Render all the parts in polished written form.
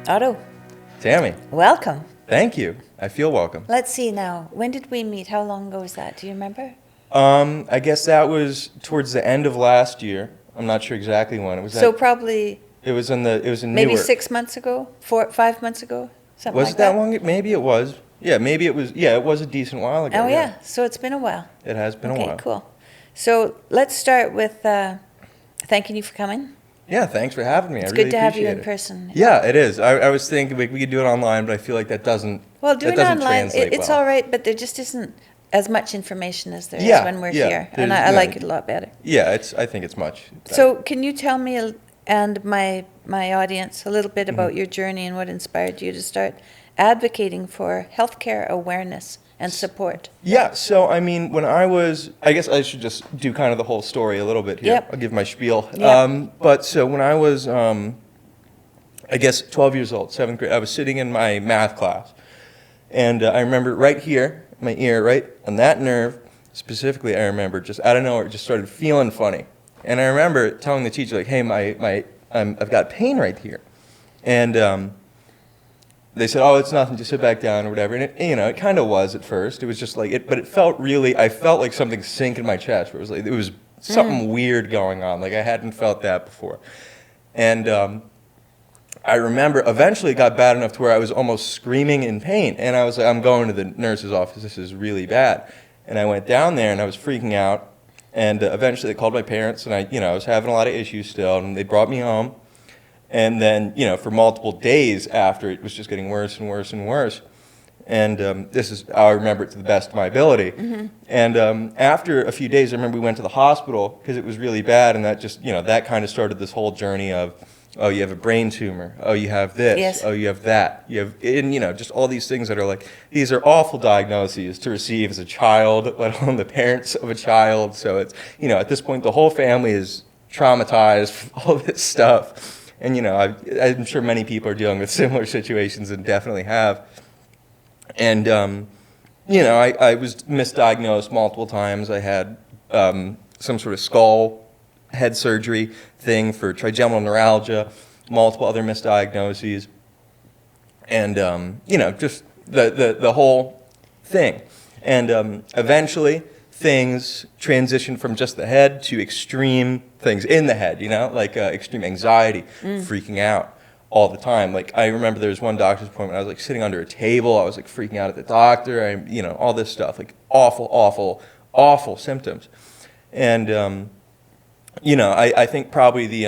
Otto, Tammy, welcome. thank you. I feel welcome. Let's see now. When did we meet? How long ago was that? Do you remember? I guess that was towards the end of last year. I'm not sure exactly when. It was So probably it was in maybe Newark. 6 months ago, 5 months ago, something Was like it that long? Maybe it was. Yeah, maybe it was. Yeah, it was a decent while ago. Oh yeah, so it's been a while. It has been a Okay, while. cool. So let's start with thanking you for coming. Yeah, thanks for having me. It's I really good to have you appreciate in it. person. Yeah, it is. I was thinking we could do it online, but I feel like that doesn't. Well, that doing doesn't online, translate it's well. all right, but there just isn't as much information as there is Yeah, when we're yeah, here, and there's, I like it a lot better. Yeah, I think it's much. So can you tell me and my audience a little bit Mm-hmm. about your journey and what inspired you to start advocating for healthcare awareness and support? Yeah, so I mean, I guess I should just do kind of the whole story a little bit here. Yep. I'll give my spiel. Yep. But so when I was, I guess 12 years old, 7th grade, I was sitting in my math class, and I remember right here, my ear, right on that nerve, specifically, I remember just out of nowhere, it just started feeling funny. And I remember telling the teacher, like, hey, I've got pain right here. And they said, oh, it's nothing, just sit back down or whatever. And it kind of was at first. It was just like, but it felt really, I felt like something sink in my chest. Where it was something weird going on. Like I hadn't felt that before. And I remember eventually it got bad enough to where I was almost screaming in pain. And I was like, I'm going to the nurse's office. This is really bad. And I went down there and I was freaking out. And eventually they called my parents, and I was having a lot of issues still. And they brought me home. And then, for multiple days after, it was just getting worse and worse and worse. And this is how I remember it to the best of my ability. Mm-hmm. And after a few days, I remember we went to the hospital because it was really bad. And that just, that kind of started this whole journey of, oh, you have a brain tumor. Oh, you have this. Yes. Oh, you have that. Just all these things that are like, these are awful diagnoses to receive as a child, let alone the parents of a child. So it's, at this point, the whole family is traumatized from all this stuff. And, I'm sure many people are dealing with similar situations and definitely have. And, I was misdiagnosed multiple times. I had some sort of skull head surgery thing for trigeminal neuralgia, multiple other misdiagnoses, and, just the whole thing. And eventually, things transition from just the head to extreme things in the head, like extreme anxiety, freaking out all the time. Like I remember there was one doctor's appointment, I was like sitting under a table, I was like freaking out at the doctor, all this stuff, like awful, awful, awful symptoms. And, I think probably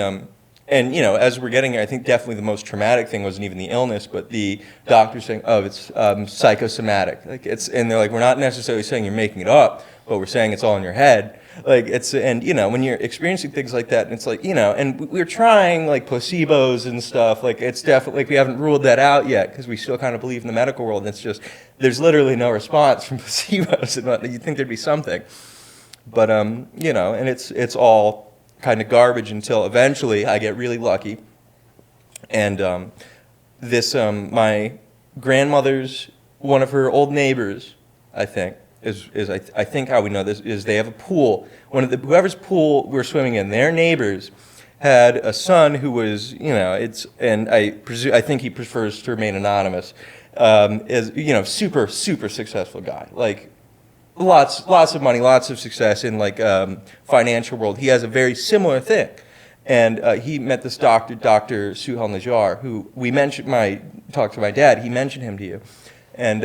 as we're getting here, I think definitely the most traumatic thing wasn't even the illness, but the doctor saying, oh, it's psychosomatic. And they're like, we're not necessarily saying you're making it up, but we're saying it's all in your head. Like when you're experiencing things like that, and it's like, and we're trying like placebos and stuff, like it's definitely, like we haven't ruled that out yet because we still kind of believe in the medical world, and it's just, there's literally no response from placebos, and you'd think there'd be something. But, and it's all kind of garbage until eventually I get really lucky. And my grandmother's, one of her old neighbors, I think, I think how we know this is they have a pool. Whoever's pool we're swimming in, their neighbors had a son who was, and I think he prefers to remain anonymous, is, super, super successful guy. Like, lots of money, lots of success in like financial world. He has a very similar thing, and he met this doctor, Dr. Suhel Najjar, who we mentioned. Talked to my dad. He mentioned him to you, and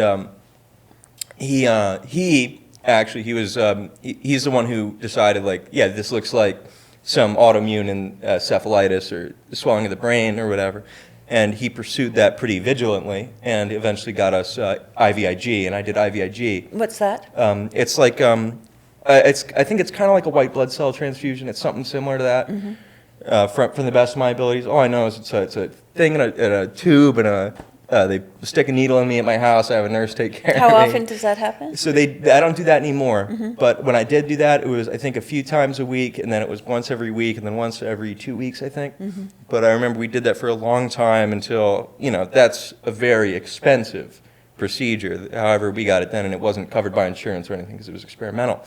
he was he's the one who decided, like, yeah, this looks like some autoimmune encephalitis or swelling of the brain or whatever. And he pursued that pretty vigilantly and eventually got us IVIG, and I did IVIG. What's that? It's like, I think it's kind of like a white blood cell transfusion. It's something similar to that. Mm-hmm. From the best of my abilities. All I know is it's a thing in a tube, and they stick a needle in me at my house. I have a nurse take care of me. How often does that happen? So I don't do that anymore. Mm-hmm. But when I did do that, it was, I think, a few times a week, and then it was once every week, and then once every 2 weeks, I think. Mm-hmm. But I remember we did that for a long time until, that's a very expensive procedure. However, we got it done, and it wasn't covered by insurance or anything because it was experimental.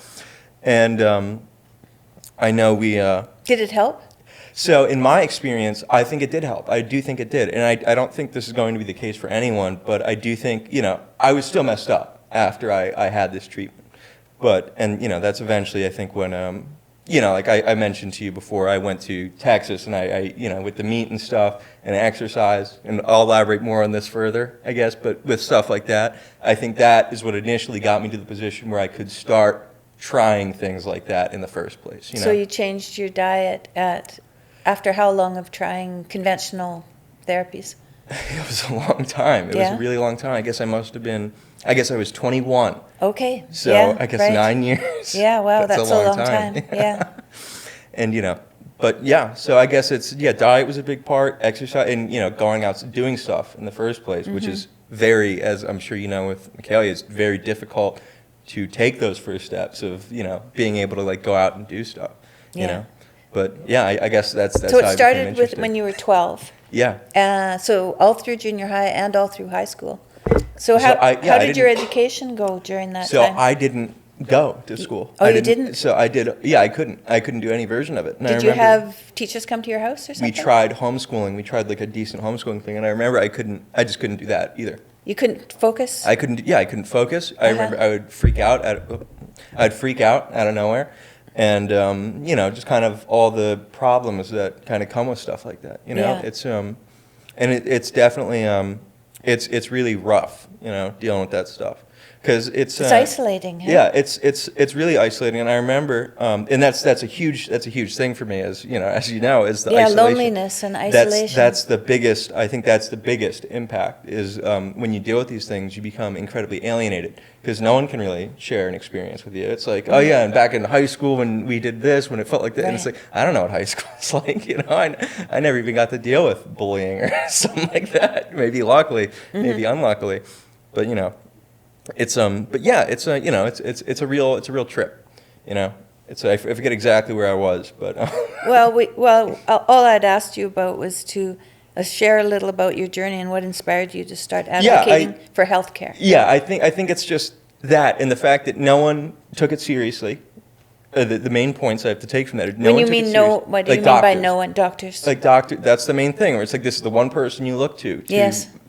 And I know we... Did it help? So in my experience, I think it did help. I do think it did. And I don't think this is going to be the case for anyone, but I do think, I was still messed up after I had this treatment. But, and, that's eventually, I think, when, like I mentioned to you before, I went to Texas and I with the meat and stuff and exercise, and I'll elaborate more on this further, I guess, but with stuff like that, I think that is what initially got me to the position where I could start trying things like that in the first place. So you changed your diet after how long of trying conventional therapies? It was a long time. It was a really long time. I guess I was 21. Okay. So yeah, I guess right. 9 years. Yeah, wow, that's a long time. Yeah. And, but yeah, so I guess diet was a big part, exercise, and, going out, doing stuff in the first place, which is very, as I'm sure you know with Michaela, it's very difficult to take those first steps of, being able to like go out and do stuff, you know. But yeah, I guess that's so how it I started became with interested. when you were 12. Yeah. So all through junior high and all through high school. So how did your education go during that So time? I didn't go to school. Oh, you didn't? So I did. Yeah, I couldn't do any version of it. And Did you have teachers come to your house or something? We tried homeschooling. We tried like a decent homeschooling thing, and I remember I just couldn't do that either. You couldn't focus? I couldn't focus. I remember I would freak out out of nowhere. And just kind of all the problems that kind of come with stuff like that. Yeah. It's and it's definitely it's really rough, dealing with that stuff, because it's isolating. Huh? Yeah, it's really isolating. And I remember, and that's a huge thing for me, as is the isolation. Loneliness and isolation. That's the biggest. I think that's the biggest impact is when you deal with these things, you become incredibly alienated because no one can really share an experience with you. It's like, oh yeah, and back in high school when we did this, when it felt like that, and it's like, I don't know what high school is like. I never even got to deal with bullying or something like that. Maybe luckily, maybe unluckily, but it's but yeah, it's a real trip. I forget exactly where I was, but all I'd asked you about was to share a little about your journey and what inspired you to start advocating for healthcare. Yeah, I think it's just that, and the fact that no one took it seriously. The main points I have to take from that are What do you mean by no one? Doctors? Like doctor, that's the main thing, where it's like this is the one person you look to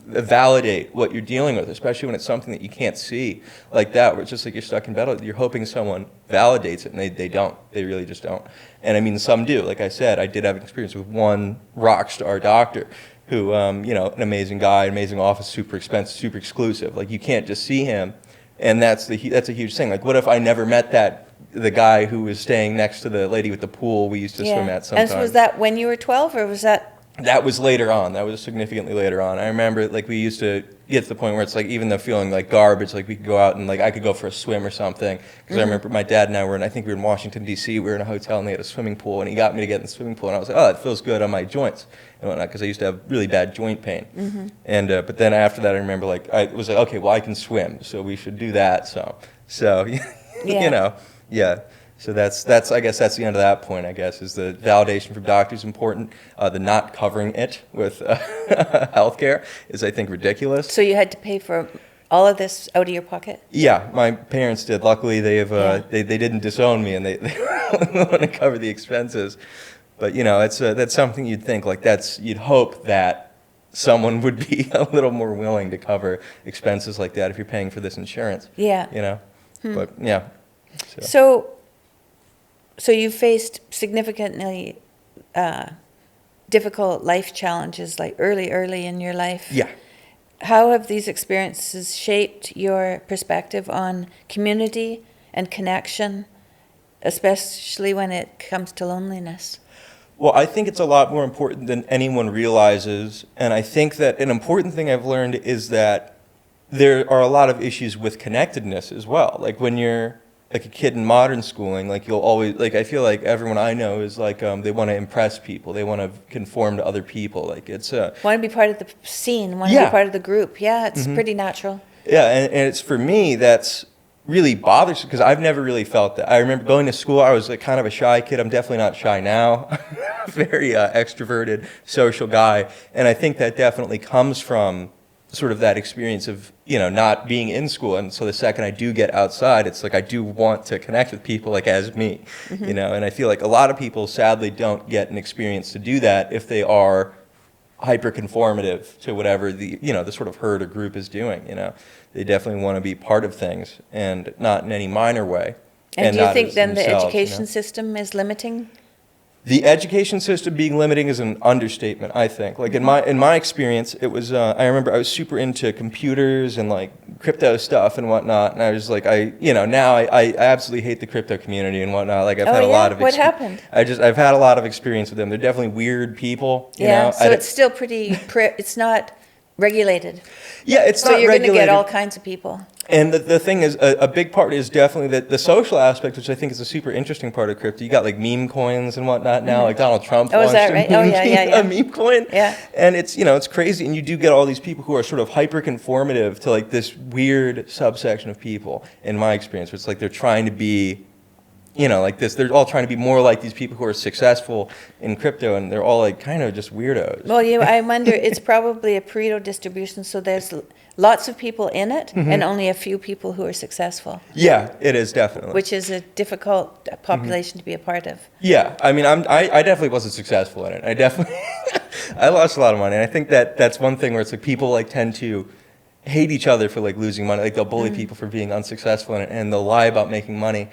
validate what you're dealing with, especially when it's something that you can't see like that, where it's just like you're stuck in bed. You're hoping someone validates it, and they don't. They really just don't. And I mean, some do. Like I said, I did have an experience with one rock star doctor who, an amazing guy, amazing office, super expensive, super exclusive. Like you can't just see him, and that's a huge thing. Like what if I never met the guy who was staying next to the lady with the pool we used to swim at sometimes? And was that when you were 12, or was that? That was later on. That was significantly later on. I remember, like, we used to get to the point where it's like, even though feeling like garbage, like we could go out and like I could go for a swim or something. Because I remember my dad and I think we were in Washington D.C. We were in a hotel and they had a swimming pool, and he got me to get in the swimming pool, and I was like, oh, it feels good on my joints and whatnot, because I used to have really bad joint pain. And but then after that, I remember like I was like, okay, well I can swim, so we should do that. So yeah. So that's I guess that's the end of that point. I guess is the validation from doctors important. The not covering it with healthcare is, I think, ridiculous. So you had to pay for all of this out of your pocket? Yeah, my parents did. Luckily, they didn't disown me, and they want to cover the expenses. But that's something you'd think you'd hope that someone would be a little more willing to cover expenses like that if you're paying for this insurance. Yeah. But yeah. So you faced significantly difficult life challenges, like early in your life. Yeah. How have these experiences shaped your perspective on community and connection, especially when it comes to loneliness? Well, I think it's a lot more important than anyone realizes, and I think that an important thing I've learned is that there are a lot of issues with connectedness as well. Like when you're like a kid in modern schooling, like you'll always, like I feel like everyone I know is like they want to impress people, they want to conform to other people. Like it's want to be part of the scene, want to be part of the group. Yeah, it's pretty natural. Yeah, and it's for me that's really bothersome because I've never really felt that. I remember going to school, I was like kind of a shy kid. I'm definitely not shy now. Very extroverted, social guy, and I think that definitely comes from sort of that experience of, not being in school. And so the second I do get outside, it's like I do want to connect with people like as me, and I feel like a lot of people sadly don't get an experience to do that if they are hyper-conformative to whatever the sort of herd or group is doing. They definitely want to be part of things, and not in any minor way. And do you not think as then the themselves, education system is limiting? The education system being limiting is an understatement, I think. Like in my experience, it was. I remember I was super into computers and like crypto stuff and whatnot, and I was like, now I absolutely hate the crypto community and whatnot. Like I've had a lot of. What happened? I've had a lot of experience with them. They're definitely weird people. So it's still pretty. It's not regulated. Yeah, it's so not regulated. So you're going to get all kinds of people. And the thing is, a big part is definitely the social aspect, which I think is a super interesting part of crypto. You got like meme coins and whatnot now, like Donald Trump launched a meme coin. Yeah. And it's, it's crazy. And you do get all these people who are sort of hyper-conformative to like this weird subsection of people, in my experience, where it's like they're trying to be, like this. They're all trying to be more like these people who are successful in crypto, and they're all like kind of just weirdos. Well, I wonder, it's probably a Pareto distribution, so there's lots of people in it and only a few people who are successful. Yeah, it is definitely. Which is a difficult population to be a part of. Yeah, I mean, I definitely wasn't successful in it. I definitely, I lost a lot of money. And I think that's one thing where it's like people like tend to hate each other for like losing money. Like they'll bully people for being unsuccessful in it, and they'll lie about making money.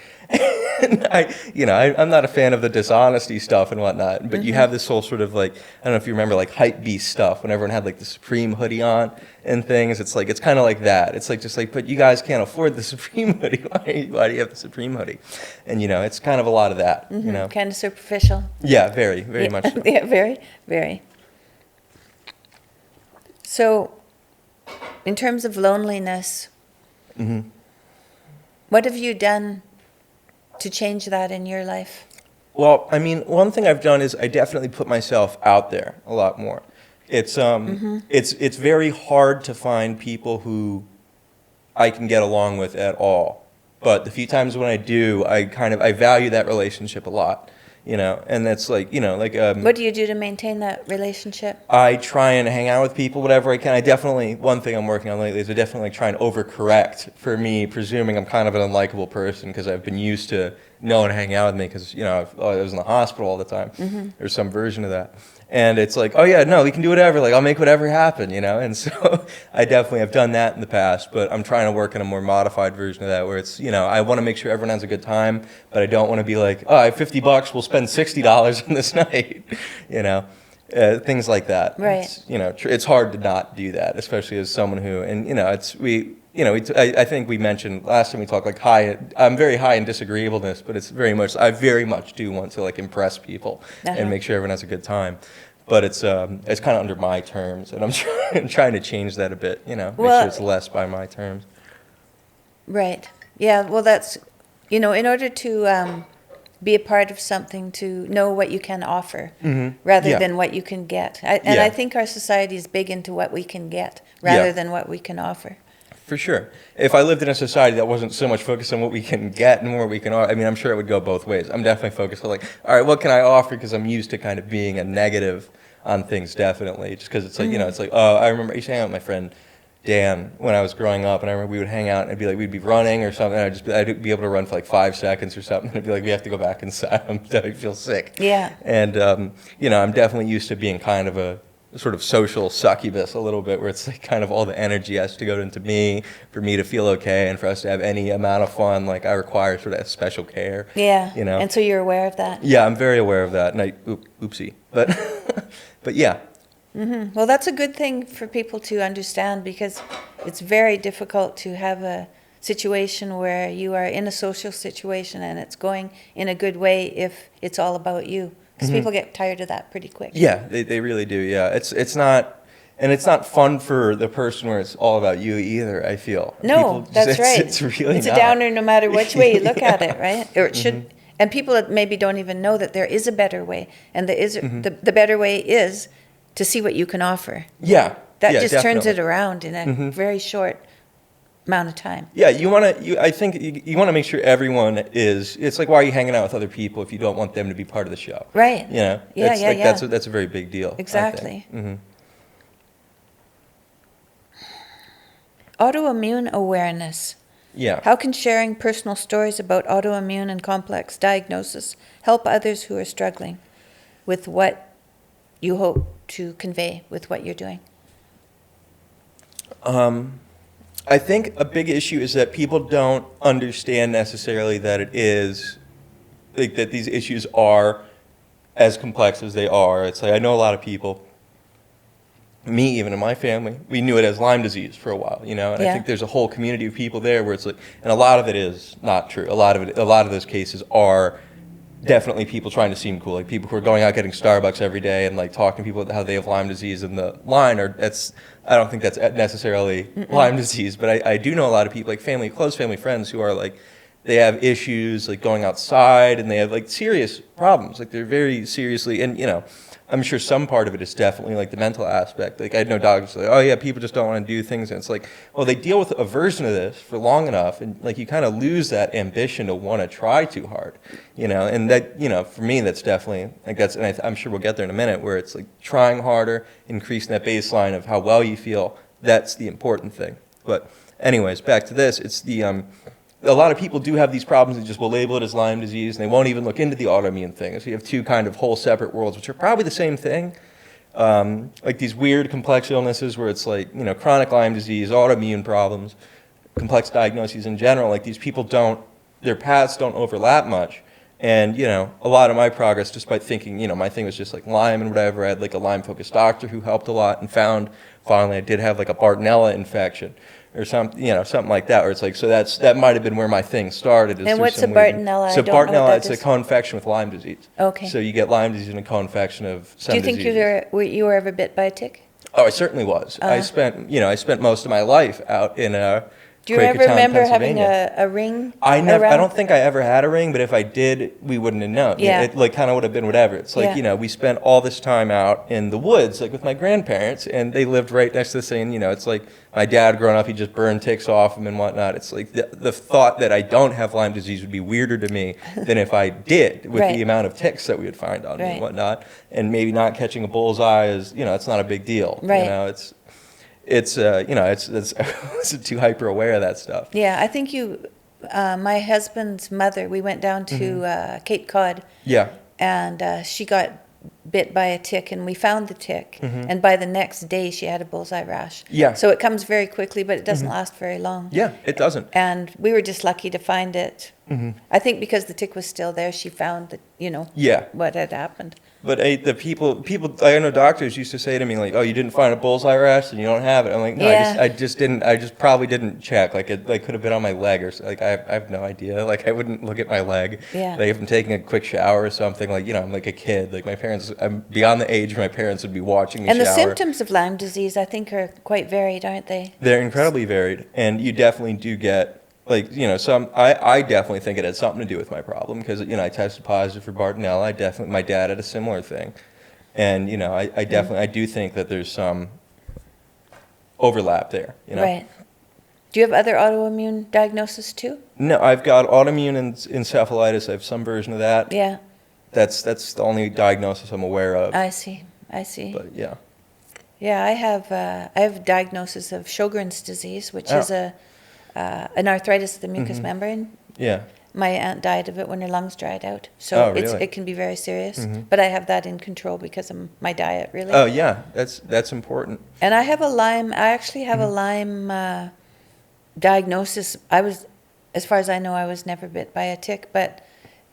And I'm not a fan of the dishonesty stuff and whatnot, but you have this whole sort of like, I don't know if you remember like hype beast stuff when everyone had like the Supreme hoodie on and things. It's like, it's kind of like that. It's like, just like, but you guys can't afford the Supreme hoodie. Why do you have the Supreme hoodie? And it's kind of a lot of that, Kind of superficial. Yeah, very, very much so. Yeah, very, very. So, in terms of loneliness, what have you done to change that in your life? Well, I mean, one thing I've done is I definitely put myself out there a lot more. It's it's very hard to find people who I can get along with at all. But the few times when I do, I value that relationship a lot. And that's like, what do you do to maintain that relationship? I try and hang out with people, whatever I can. One thing I'm working on lately is I definitely try and overcorrect for me, presuming I'm kind of an unlikable person because I've been used to no one hanging out with me because, I was in the hospital all the time. There's some version of that. And it's like, oh yeah, no, we can do whatever. Like I'll make whatever happen, And so I definitely have done that in the past, but I'm trying to work on a more modified version of that where it's, I want to make sure everyone has a good time, but I don't want to be like, oh, I have $50, we'll spend $60 on this night, things like that. Right. It's hard to not do that, especially as someone who, and I think we mentioned last time we talked like I'm very high in disagreeableness, but I very much do want to like impress people and make sure everyone has a good time. But it's kind of under my terms, and I'm trying to change that a bit, make sure it's less by my terms. Right. Yeah, well that's, in order to be a part of something, to know what you can offer rather than what you can get. I think our society is big into what we can get rather than what we can offer. For sure. If I lived in a society that wasn't so much focused on what we can get and more what we can offer, I mean, I'm sure it would go both ways. I'm definitely focused on like, all right, what can I offer? Because I'm used to kind of being a negative on things, definitely. Just because it's like, it's like, I remember I used to hang out with my friend Dan when I was growing up, and I remember we would hang out and it'd be like, we'd be running or something, and I'd be able to run for like 5 seconds or something, and it'd be like, we have to go back inside, I feel sick. Yeah. And, I'm definitely used to being kind of a sort of social succubus a little bit, where it's like kind of all the energy has to go into me for me to feel okay and for us to have any amount of fun. Like I require sort of special care. Yeah. And so you're aware of that? Yeah, I'm very aware of that. And oopsie. But yeah. Well, that's a good thing for people to understand, because it's very difficult to have a situation where you are in a social situation and it's going in a good way if it's all about you. Because people get tired of that pretty quick. Yeah, they really do. Yeah, it's not, and it's not fun for the person where it's all about you either. I feel. No, that's right. It's really it's not. A downer no matter which way you look at it, right? Or it should. And people that maybe don't even know that there is a better way, and there is the better way is to see what you can offer. Yeah, that just definitely turns it around in a very short amount of time. Yeah, I think you want to make sure everyone is. It's like, why are you hanging out with other people if you don't want them to be part of the show? Right. Yeah. That's a very big deal. Exactly. autoimmune awareness. Yeah. How can sharing personal stories about autoimmune and complex diagnosis help others who are struggling with what you hope to convey with what you're doing? I think a big issue is that people don't understand necessarily that it is, like, that these issues are as complex as they are. It's like, I know a lot of people, me even in my family, we knew it as Lyme disease for a while, and I think there's a whole community of people there where it's like, and a lot of it is not true. A lot of those cases are definitely people trying to seem cool, like people who are going out getting Starbucks every day and like talking to people about how they have Lyme disease, and the line, or I don't think that's necessarily Lyme disease, but I do know a lot of people, like close family friends, who are like, they have issues like going outside, and they have like serious problems, like they're very seriously, and I'm sure some part of it is definitely like the mental aspect. Like, I know doctors like, oh yeah, people just don't want to do things, and it's like, well, they deal with a version of this for long enough, and like you kind of lose that ambition to want to try too hard, and that, for me, that's definitely, like, and I'm sure we'll get there in a minute, where it's like trying harder, increasing that baseline of how well you feel. That's the important thing. But anyways, back to this, it's a lot of people do have these problems and just will label it as Lyme disease, and they won't even look into the autoimmune thing. So you have two kind of whole separate worlds, which are probably the same thing. Like these weird complex illnesses where it's like, chronic Lyme disease, autoimmune problems, complex diagnoses in general, like these people their paths don't overlap much. And, a lot of my progress, despite thinking, my thing was just like Lyme and whatever, I had like a Lyme-focused doctor who helped a lot and found finally I did have like a Bartonella infection. Or something like that, where it's like, so that might have been where my thing started. And what's a Bartonella? So Bartonella, it's a co-infection with Lyme disease. Okay. So you get Lyme disease and a co-infection of some diseases. Do you think you were ever bit by a tick? Oh, I certainly was. I spent most of my life out in Do you ever remember having a ring? I don't think I ever had a ring, but if I did, we wouldn't have known. Yeah. It like kind of would have been whatever. It's like, we spent all this time out in the woods, like with my grandparents, and they lived right next to the thing. It's like my dad growing up, he just burned ticks off him and whatnot. It's like the thought that I don't have Lyme disease would be weirder to me than if I did, with the amount of ticks that we would find on me and whatnot. And maybe not catching a bullseye is, it's not a big deal. Right. It's too hyper aware of that stuff. Yeah, I think my husband's mother, we went down to Cape Cod. Yeah. And she got bit by a tick, and we found the tick. And by the next day, she had a bullseye rash. Yeah. So it comes very quickly, but it doesn't last very long. Yeah, it doesn't. And we were just lucky to find it. I think because the tick was still there, she found that, what had happened. But the people, I know doctors used to say to me, like, oh, you didn't find a bullseye rash and you don't have it. I'm like, no, I just probably didn't check. Like, it could have been on my leg or something. Like, I have no idea. Like, I wouldn't look at my leg. Yeah. Like, if I'm taking a quick shower or something, like, I'm like a kid. Like, I'm beyond the age where my parents would be watching me shower. And the symptoms of Lyme disease, I think, are quite varied, aren't they? They're incredibly varied. And you definitely do get, like, I definitely think it had something to do with my problem because, I tested positive for Bartonella. My dad had a similar thing. And, I do think that there's some overlap there, Right. Do you have other autoimmune diagnoses too? No, I've got autoimmune encephalitis. I have some version of that. Yeah. That's the only diagnosis I'm aware of. I see. But, yeah. Yeah, I have diagnosis of Sjogren's disease, which is an arthritis of the mucous membrane. Yeah. My aunt died of it when her lungs dried out. So really? it can be very serious. But I have that in control because of my diet, really. Oh, yeah. That's important. And I actually have a Lyme diagnosis. As far as I know, I was never bit by a tick. But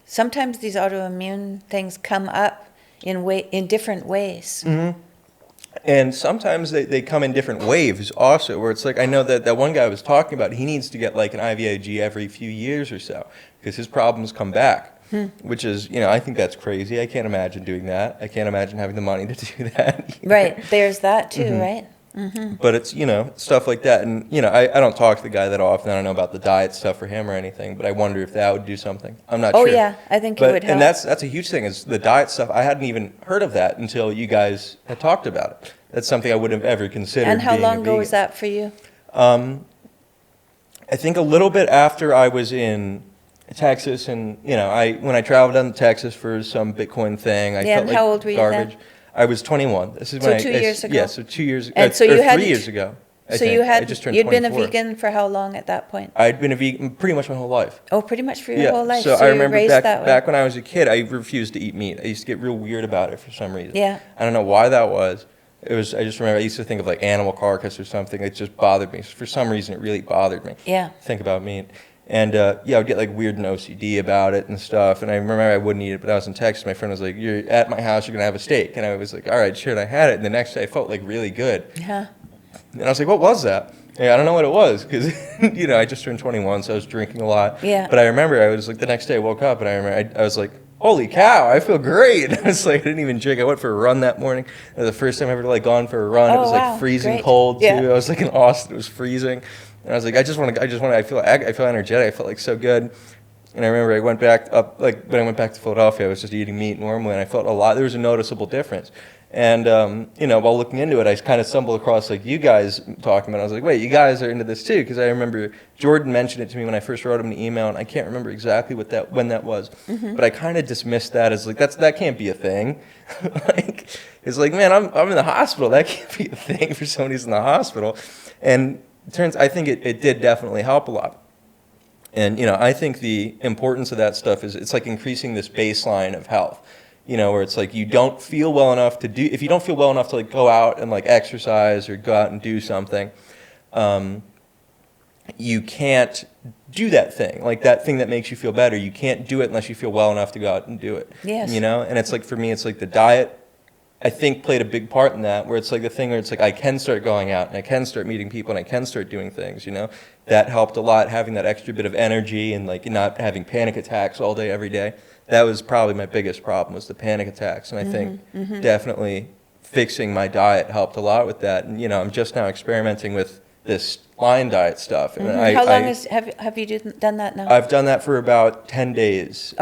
sometimes these autoimmune things come up in different ways. And sometimes they come in different waves also, where it's like, I know that one guy I was talking about, he needs to get like an IVIG every few years or so because his problems come back, which is, I think that's crazy. I can't imagine doing that. I can't imagine having the money to do that. Right. There's that too, right? But it's, stuff like that. And, I don't talk to the guy that often. I don't know about the diet stuff for him or anything, but I wonder if that would do something. I'm not sure. Oh, yeah. I think it would help. And that's a huge thing is the diet stuff. I hadn't even heard of that until you guys had talked about it. That's something I wouldn't have ever considered. And how being long a ago vegan. was that for you? I think a little bit after I was in Texas, and when I traveled down to Texas for some Bitcoin thing, I felt and like how old were you garbage. then? I was 21. This is when 2 years ago. Yeah, so 2 years. And so or you 3 years ago. So I just turned you'd been a 24. vegan for how long at that point? I'd been a vegan pretty much my whole life. Oh, pretty much for your whole life. So I you remember raised that way. back when I was a kid, I refused to eat meat. I used to get real weird about it for some reason. Yeah. I don't know why that was. I just remember I used to think of like animal carcass or something. It just bothered me. For some reason, it really bothered me. Yeah. Think about meat. And I would get like weird and OCD about it and stuff. And I remember I wouldn't eat it, but I was in Texas. My friend was like, "You're at my house. You're gonna have a steak." And I was like, "All right, sure." And I had it. And the next day, I felt like really good. Uh-huh. And I was like, "What was that?" Yeah, I don't know what it was because I just turned 21, so I was drinking a lot. Yeah. But I remember I was like the next day I woke up and I remember I was like, "Holy cow, I feel great." I was like, I didn't even drink. I went for a run that morning. It was the first time I ever like gone for a run. It was like freezing Great. cold too. Yeah. I was like in Austin. It was freezing. And I was like, I feel energetic. I felt like so good. And I remember I went back up, like when I went back to Philadelphia, I was just eating meat normally, and I felt there was a noticeable difference. And, while looking into it, I kind of stumbled across like you guys talking about it. I was like, wait, you guys are into this too? Because I remember Jordan mentioned it to me when I first wrote him an email, and I can't remember exactly when that was. Mm-hmm. But I kind of dismissed that as like, that can't be a thing. Like, it's like, man, I'm in the hospital. That can't be a thing for somebody who's in the hospital. And I think it did definitely help a lot. And, I think the importance of that stuff is it's like increasing this baseline of health. Where it's like if you don't feel well enough to like go out and like exercise or go out and do something, you can't do that thing. Like that thing that makes you feel better, you can't do it unless you feel well enough to go out and do it. Yes. And it's like for me, it's like the diet, I think played a big part in that, where it's like the thing where it's like I can start going out and I can start meeting people and I can start doing things, That helped a lot, having that extra bit of energy and like not having panic attacks all day, every day. That was probably my biggest problem, was the panic attacks. And I think definitely fixing my diet helped a lot with that. And, I'm just now experimenting with this Lyme diet stuff. And How long have you done that now? I've done that for about 10 days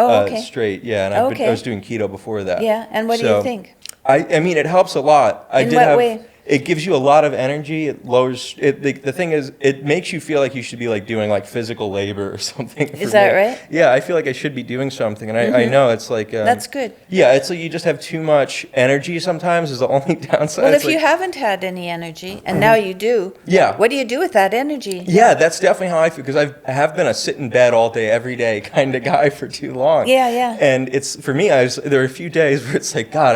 straight. Yeah, and I was doing keto before that. Yeah, and what do you think? I mean, it helps a lot. In what way? It gives you a lot of energy. It lowers it. The thing is, it makes you feel like you should be like doing like physical labor or something. Is that right? Yeah, I feel like I should be doing something, and I know it's like that's good. Yeah, it's like you just have too much energy sometimes. Is the only downside. Well, if you haven't had any energy and now you do, yeah, what do you do with that energy? Yeah, that's definitely how I feel, because I have been a sit in bed all day, every day kind of guy for too long. Yeah, yeah. And it's for me. There are a few days where it's like, God,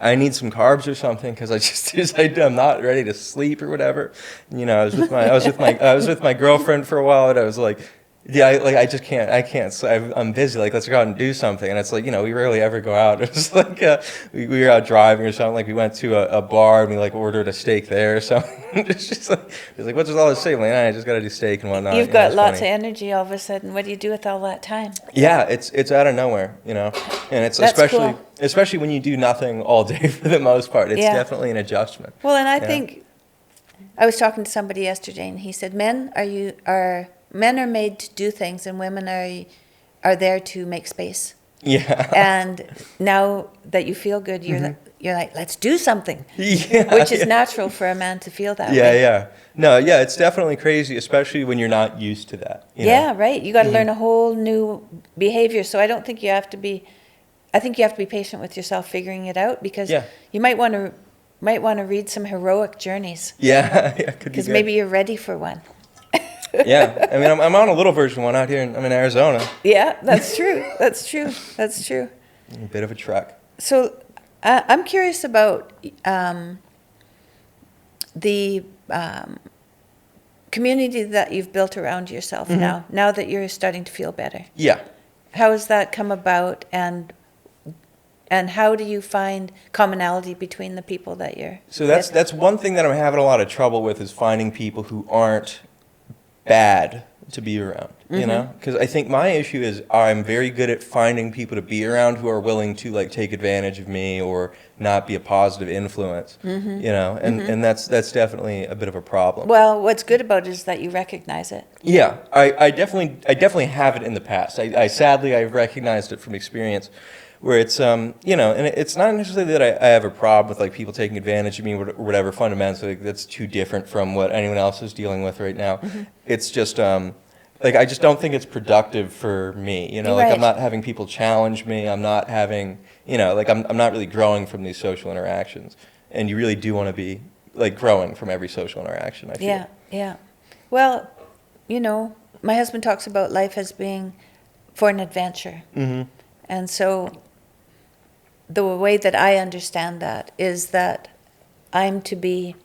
I need some carbs or something, because I'm not ready to sleep or whatever. I was with my girlfriend for a while, and I was like, yeah, I can't. So I'm busy. Like, let's go out and do something. And it's like, we rarely ever go out. It was like we were out driving or something. Like we went to a bar and we like ordered a steak there or something. It's just like, what's all this steak? Like, I just got to do steak and whatnot. You've got lots of energy all of a sudden. What do you do with all that time? Yeah, it's out of nowhere, and it's especially when you do nothing all day for the most part. It's definitely an adjustment. Well, and I think I was talking to somebody yesterday, and he said, men are made to do things, and women are there to make space. Yeah. And now that you feel good, you're like, let's do something. Yeah. Which is natural for a man to feel that way. Yeah. No, yeah, it's definitely crazy, especially when you're not used to that. Yeah, right. You got to learn a whole new behavior. So I don't think you have to be. I think you have to be patient with yourself figuring it out, because you might want to read some heroic journeys. Yeah, could be. Because maybe you're ready for one. Yeah, I mean, I'm on a little version one out here. I'm in Arizona. Yeah, that's true. That's true. A bit of a trek. So I'm curious about the community that you've built around yourself now that you're starting to feel better. Yeah. How has that come about, and how do you find commonality between the people that you're So that's one thing that I'm having a lot of trouble with, is finding people who aren't bad to be around, because I think my issue is I'm very good at finding people to be around who are willing to like take advantage of me or not be a positive influence, and that's definitely a bit of a problem. Well, what's good about it is that you recognize it. Yeah, I definitely have it in the past. Sadly, I've recognized it from experience, where it's and it's not necessarily that I have a problem with like people taking advantage of me or whatever. Fundamentally, that's too different from what anyone else is dealing with right now. It's just like I just don't think it's productive for me. Like Right. I'm not having people challenge me. I'm not having like I'm not really growing from these social interactions. And you really do want to be like growing from every social interaction, I feel. Yeah, yeah. Well, you know, my husband talks about life as being for an adventure. Mm-hmm. And so the way that I understand that is that I'm to be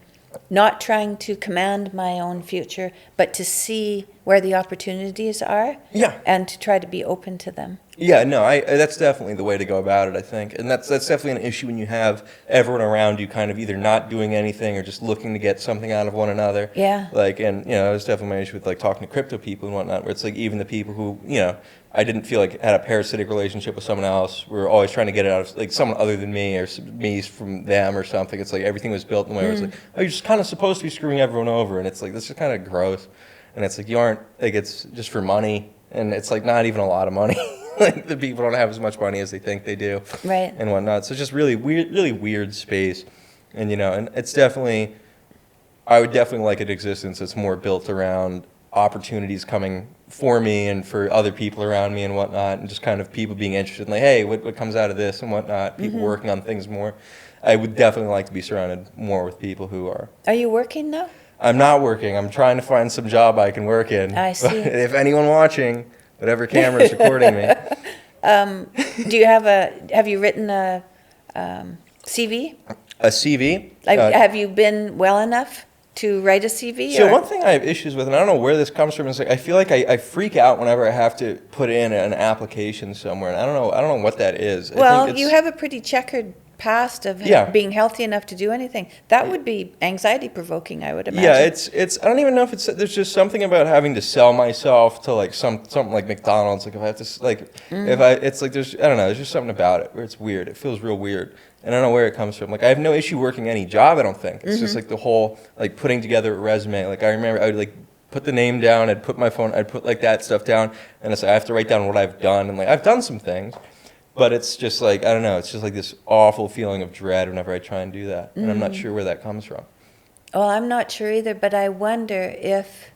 not trying to command my own future, but to see where the opportunities are, Yeah. and to try to be open to them. Yeah, no, that's definitely the way to go about it, I think. And that's definitely an issue when you have everyone around you kind of either not doing anything or just looking to get something out of one another. Yeah. Like, and, you know, it's definitely my issue with, like, talking to crypto people and whatnot, where it's, like, even the people who, you know, I didn't feel like had a parasitic relationship with someone else. We were always trying to get it out of, like, someone other than me or me from them or something. It's like everything was built in a way where it's like, oh, you're just kind of supposed to be screwing everyone over. And it's like, this is kind of gross. And it's like, you aren't, like, it's just for money. And it's, like, not even a lot of money. Like, the people don't have as much money as they think they do. Right. And whatnot. So it's just really weird space. And, you know, and it's definitely, I would definitely like an existence that's more built around opportunities coming for me and for other people around me and whatnot, and just kind of people being interested in, like, hey, what comes out of this and whatnot, people working on things more. I would definitely like to be surrounded more with people who are. Are you working now? I'm not working. I'm trying to find some job I can work in. I see. If anyone watching, whatever camera's recording me. Have you written a CV? A CV? Like, have you been well enough to write a CV? So or? one thing I have issues with, and I don't know where this comes from, is like I feel like I freak out whenever I have to put in an application somewhere, and I don't know what that is. Well, you have a pretty checkered past of Yeah. being healthy enough to do anything. That would be anxiety provoking, I would imagine. Yeah, it's I don't even know if it's, there's just something about having to sell myself to like something like McDonald's. Like if I have to it's like there's, I don't know, there's just something about it where it's weird. It feels real weird. And I don't know where it comes from. Like I have no issue working any job, I don't think. It's just like the whole like putting together a resume. Like I remember I would like put the name down, I'd put my phone, I'd put like that stuff down, and it's like I have to write down what I've done, and like I've done some things. But it's just like, I don't know, it's just like this awful feeling of dread whenever I try and do that. And I'm not sure where that comes from. Well, I'm not sure either, but I wonder if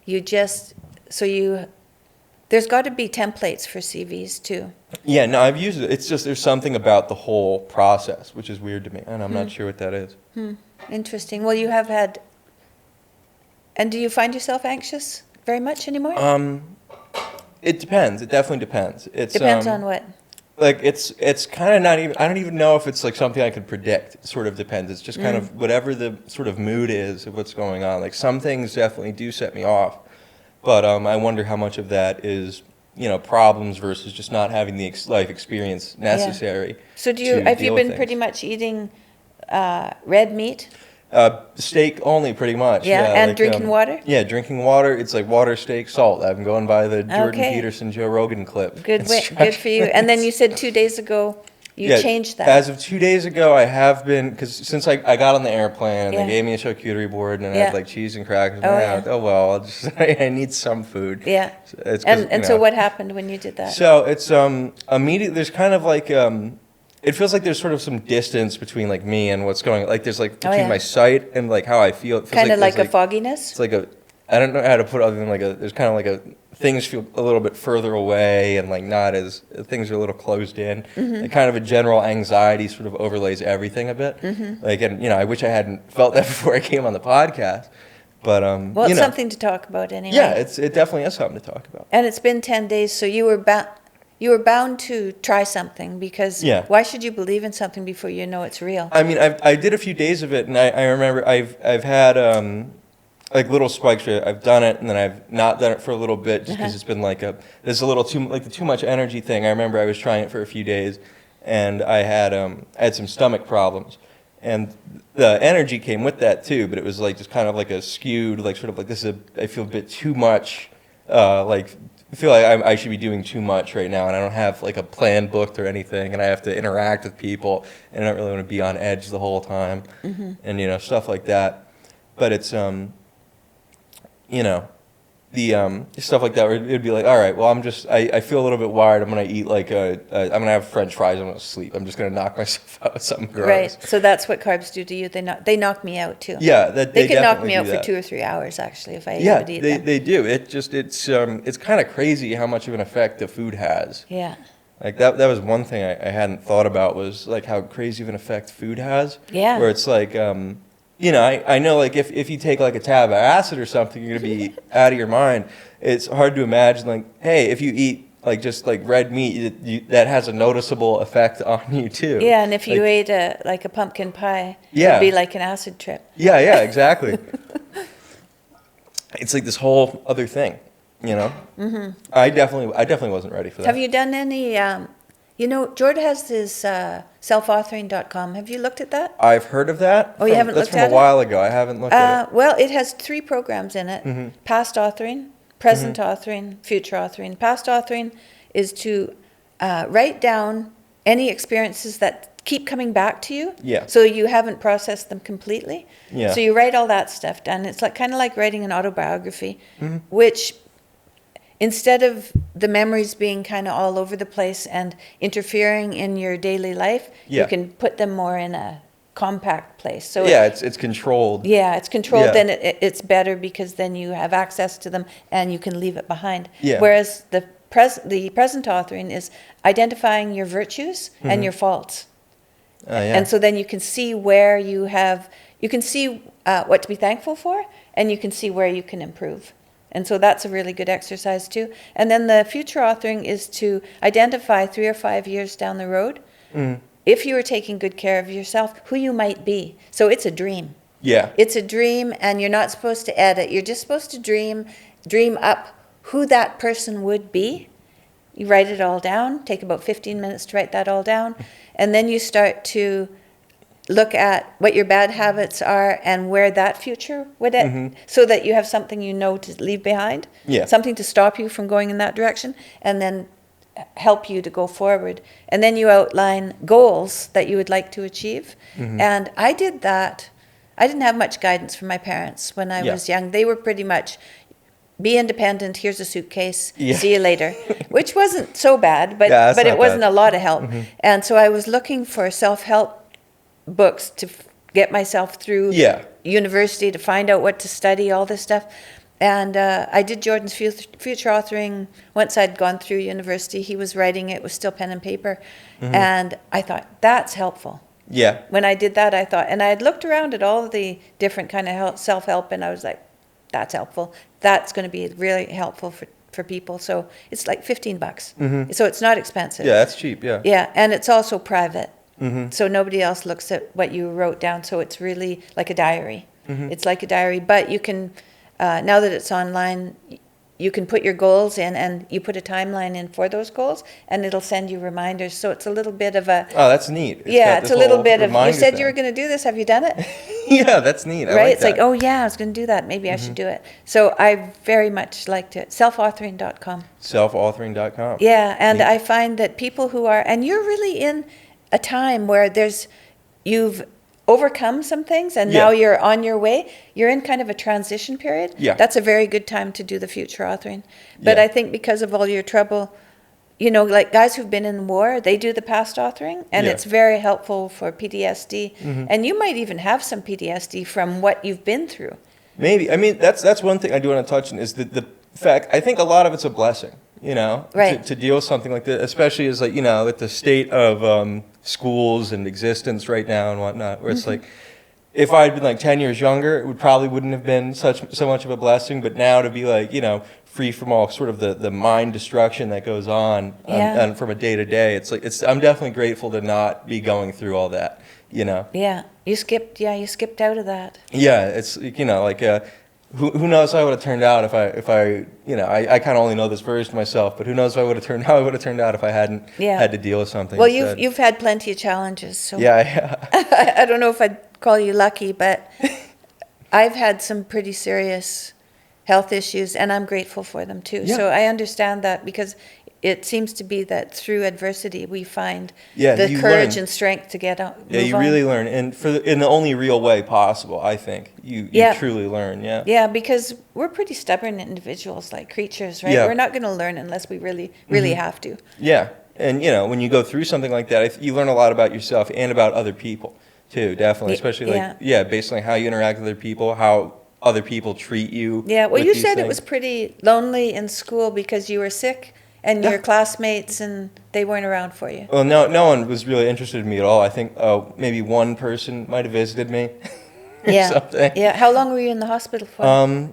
you just, there's got to be templates for CVs too. Yeah, no, I've used it. It's just there's something about the whole process, which is weird to me. And I'm not sure what that is. Interesting. Well, you have had, and do you find yourself anxious very much anymore? It depends. It definitely depends. It Depends on what? Like it's kind of not even, I don't even know if it's like something I could predict. It sort of depends. It's just kind of whatever the sort of mood is of what's going on. Like some things definitely do set me off, but I wonder how much of that is, you know, problems versus just not having the life experience necessary. So to have you deal with been things. pretty much eating red meat? Steak only, pretty much. Yeah, and like, drinking water? Yeah, drinking water. It's like water, steak, salt. I'm going by the Jordan Okay. Peterson, Joe Rogan clip. Good for you. And then you said 2 days ago you changed that. As of 2 days ago, I have been, because since I got on the airplane and Yeah. they gave me a charcuterie board and I Yeah. had like cheese and crackers, Oh, and yeah. well, I'll just, I need some food. Yeah. So it's 'cause, And you so know. what happened when you did that? So it's immediate. There's kind of like it feels like there's sort of some distance between like me and what's going. Like there's like between yeah. my sight and like how I feel. It feels Kind of like there's, a fogginess? It's like I don't know how to put it other than like there's kind of like things feel a little bit further away and like not as, things are a little closed in. Like kind of a general anxiety sort of overlays everything a bit. Like, and you know, I wish I hadn't felt that before I came on the podcast. But Well, you it's know, something to talk about anyway. yeah, it definitely is something to talk about. And it's been 10 days, so you were bound to try something, because Yeah. why should you believe in something before you know it's real? I mean, I did a few days of it, and I remember I've had like little spikes where I've done it, and then I've not done it for a little bit just because it's been like there's a little too, like the too much energy thing. I remember I was trying it for a few days, and I had some stomach problems, and the energy came with that too. But it was like just kind of like a skewed, like sort of like this is I feel a bit too much, like. I feel like I should be doing too much right now, and I don't have like a plan booked or anything, and I have to interact with people, and I don't really want to be on edge the whole time, and you know, stuff like that. But it's you know, the stuff like that where it'd be like, all right, well, I feel a little bit wired. I'm gonna eat like I'm gonna have French fries. I'm gonna sleep. I'm just gonna knock myself out with something gross. Right. So that's what carbs do to you. They knock me out too. Yeah, They could knock me out do for that. 2 or 3 hours actually if I Yeah, would eat them. they do. It's kind of crazy how much of an effect the food has. Yeah. Like that was one thing I hadn't thought about, was like how crazy of an effect food has. Yeah. Where it's like, you know, I know like if you take like a tab of acid or something, you're going to be out of your mind. It's hard to imagine like, hey, if you eat like just like red meat, that has a noticeable effect on you too. Yeah, and if you like, ate like a pumpkin pie, Yeah. it'd be like an acid trip. yeah, exactly. It's like this whole other thing, you know? Mm-hmm. I definitely wasn't ready for that. Have you done any, you know, Jordan has his selfauthoring.com. Have you looked at that? I've heard of that. Oh, you haven't looked at it? That's from a while ago. I haven't looked at it. Well, it has 3 programs in it. Past authoring, present authoring, future authoring. Past authoring is to write down any experiences that keep coming back to you. Yeah. So you haven't processed them completely. Yeah. So you write all that stuff down. It's like kind of like writing an autobiography, which instead of the memories being kind of all over the place and interfering in your daily life, Yeah. you can put them more in a compact place. So Yeah, it's controlled. yeah, it's controlled. Yeah. Then it's better because then you have access to them and you can leave it behind. Yeah. Whereas the present authoring is identifying your virtues and your faults. Yeah. And so then you can see where you can see what to be thankful for, and you can see where you can improve. And so that's a really good exercise too. And then the future authoring is to identify 3 or 5 years down the road, if you are taking good care of yourself, who you might be. So it's a dream. Yeah. It's a dream, and you're not supposed to edit. You're just supposed to dream up who that person would be. You write it all down, take about 15 minutes to write that all down, and then you start to look at what your bad habits are and where that future would end, so that you have something you know to leave behind, Yeah. something to stop you from going in that direction, and then help you to go forward. And then you outline goals that you would like to achieve. And I did that. I didn't have much guidance from my parents when I was young. They were pretty much, be independent, here's a suitcase, see you later, which wasn't so bad, but it wasn't a lot of help. And so I was looking for self-help books to get myself through university, to find out what to study, all this stuff. And I did Jordan's future authoring once I'd gone through university. He was writing it with still pen and paper. And I thought, that's helpful. Yeah. When I did that, I thought, and I had looked around at all of the different kind of self-help, and I was like, that's helpful. That's going to be really helpful for people. So it's like $15. So it's not expensive. Yeah, that's cheap. Yeah. Yeah, and it's also private. So nobody else looks at what you wrote down. So it's really like a diary. It's like a diary, but you can, now that it's online, you can put your goals in, and you put a timeline in for those goals, and it'll send you reminders. So it's a little bit of a... Oh, that's neat. It's a little bit of, you said thing. you were going to do this, have you done it? Yeah, that's neat. I Right? like It's that. like, oh yeah, I was going to do that. Maybe I should do it. So I very much liked it. Selfauthoring.com. Selfauthoring.com. Yeah, and Neat. I find that people who are, and you're really in a time where you've overcome some things, and now you're on your way. You're in kind of a transition period. Yeah. That's a very good time to do the future authoring. But Yeah. I think because of all your trouble, you know, like guys who've been in war, they do the past authoring, and Yeah. it's very helpful for PTSD. And you might even have some PTSD from what you've been through. Maybe. I mean, that's one thing I do want to touch on is the fact, I think a lot of it's a blessing, you know, Right. to deal with something like this, especially as like, you know, with the state of schools and existence right now and whatnot, where it's like, if I had been like 10 years younger, it probably wouldn't have been so much of a blessing. But now to be like, you know, free from all sort of the mind destruction that goes on and from a day to day, it's like, I'm definitely grateful to not be going through all that, you know? Yeah, you skipped out of that. Yeah, it's, you know, like, who knows how I would have turned out if I you know, I kind of only know this version myself, but who knows how I would have turned out if I hadn't had to deal with something. Well, instead. you've had plenty of challenges, so Yeah. I don't know if I'd call you lucky, but I've had some pretty serious health issues, and I'm grateful for them too. Yeah. So I understand that, because it seems to be that through adversity we find Yeah, the you courage learn. and strength to get out. Yeah, you move on. really learn, and in the only real way possible, I think. You truly learn, yeah. Yeah, because we're pretty stubborn individuals, like creatures, right? Yeah. We're not going to learn unless we really have to. Yeah, and you know, when you go through something like that, you learn a lot about yourself and about other people too, definitely, especially like, based on how you interact with other people, how other people treat you. Yeah, well, with you these said it things. was pretty lonely in school because you were sick and your classmates, and they weren't around for you. Well, no one was really interested in me at all. I think maybe one person might have visited me. or Yeah. something. Yeah. How long were you in the hospital for?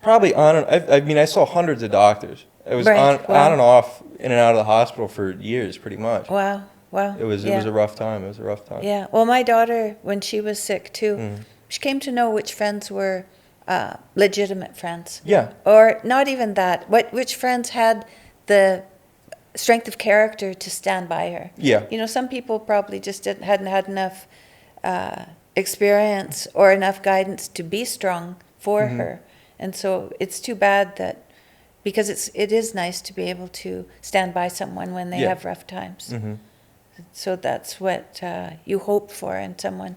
Probably on and I mean, I saw hundreds of doctors. I was Right, wow. on and off, in and out of the hospital for years, pretty much. Wow. Wow. It was Yeah. a rough time. It was a rough time. Yeah. Well, my daughter, when she was sick too, Mm. she came to know which friends were legitimate friends. Yeah. Or not even that. Which friends had the strength of character to stand by her. Yeah. You know, some people probably just hadn't had enough experience or enough guidance to be strong for her. And so it's too bad that, because it is nice to be able to stand by someone when they Yeah. have rough times. So that's what you hope for in someone.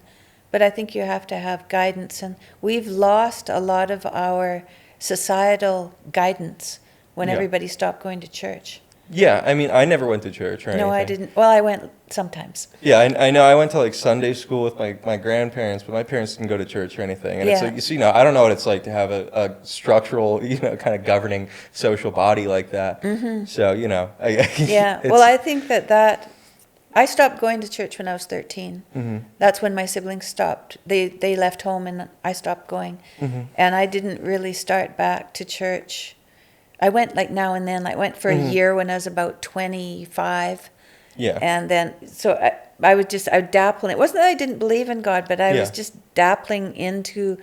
But I think you have to have guidance. And we've lost a lot of our societal guidance when Yeah. everybody stopped going to church. Yeah, I mean, I never went to church or anything. No, I didn't. Well, I went sometimes. Yeah, I know. I went to like Sunday school with my grandparents, but my parents didn't go to church or anything. And it's Yeah. like, you see, I don't know what it's like to have a structural, kind of governing social body like that. So, Yeah. Well, I think that I stopped going to church when I was 13. That's when my siblings stopped. They left home and I stopped going. And I didn't really start back to church. I went like now and then. I went for a year when I was about 25. Yeah. And then, so I would dabble in it. It wasn't that I didn't believe in God, but I was Yeah. just dabbling into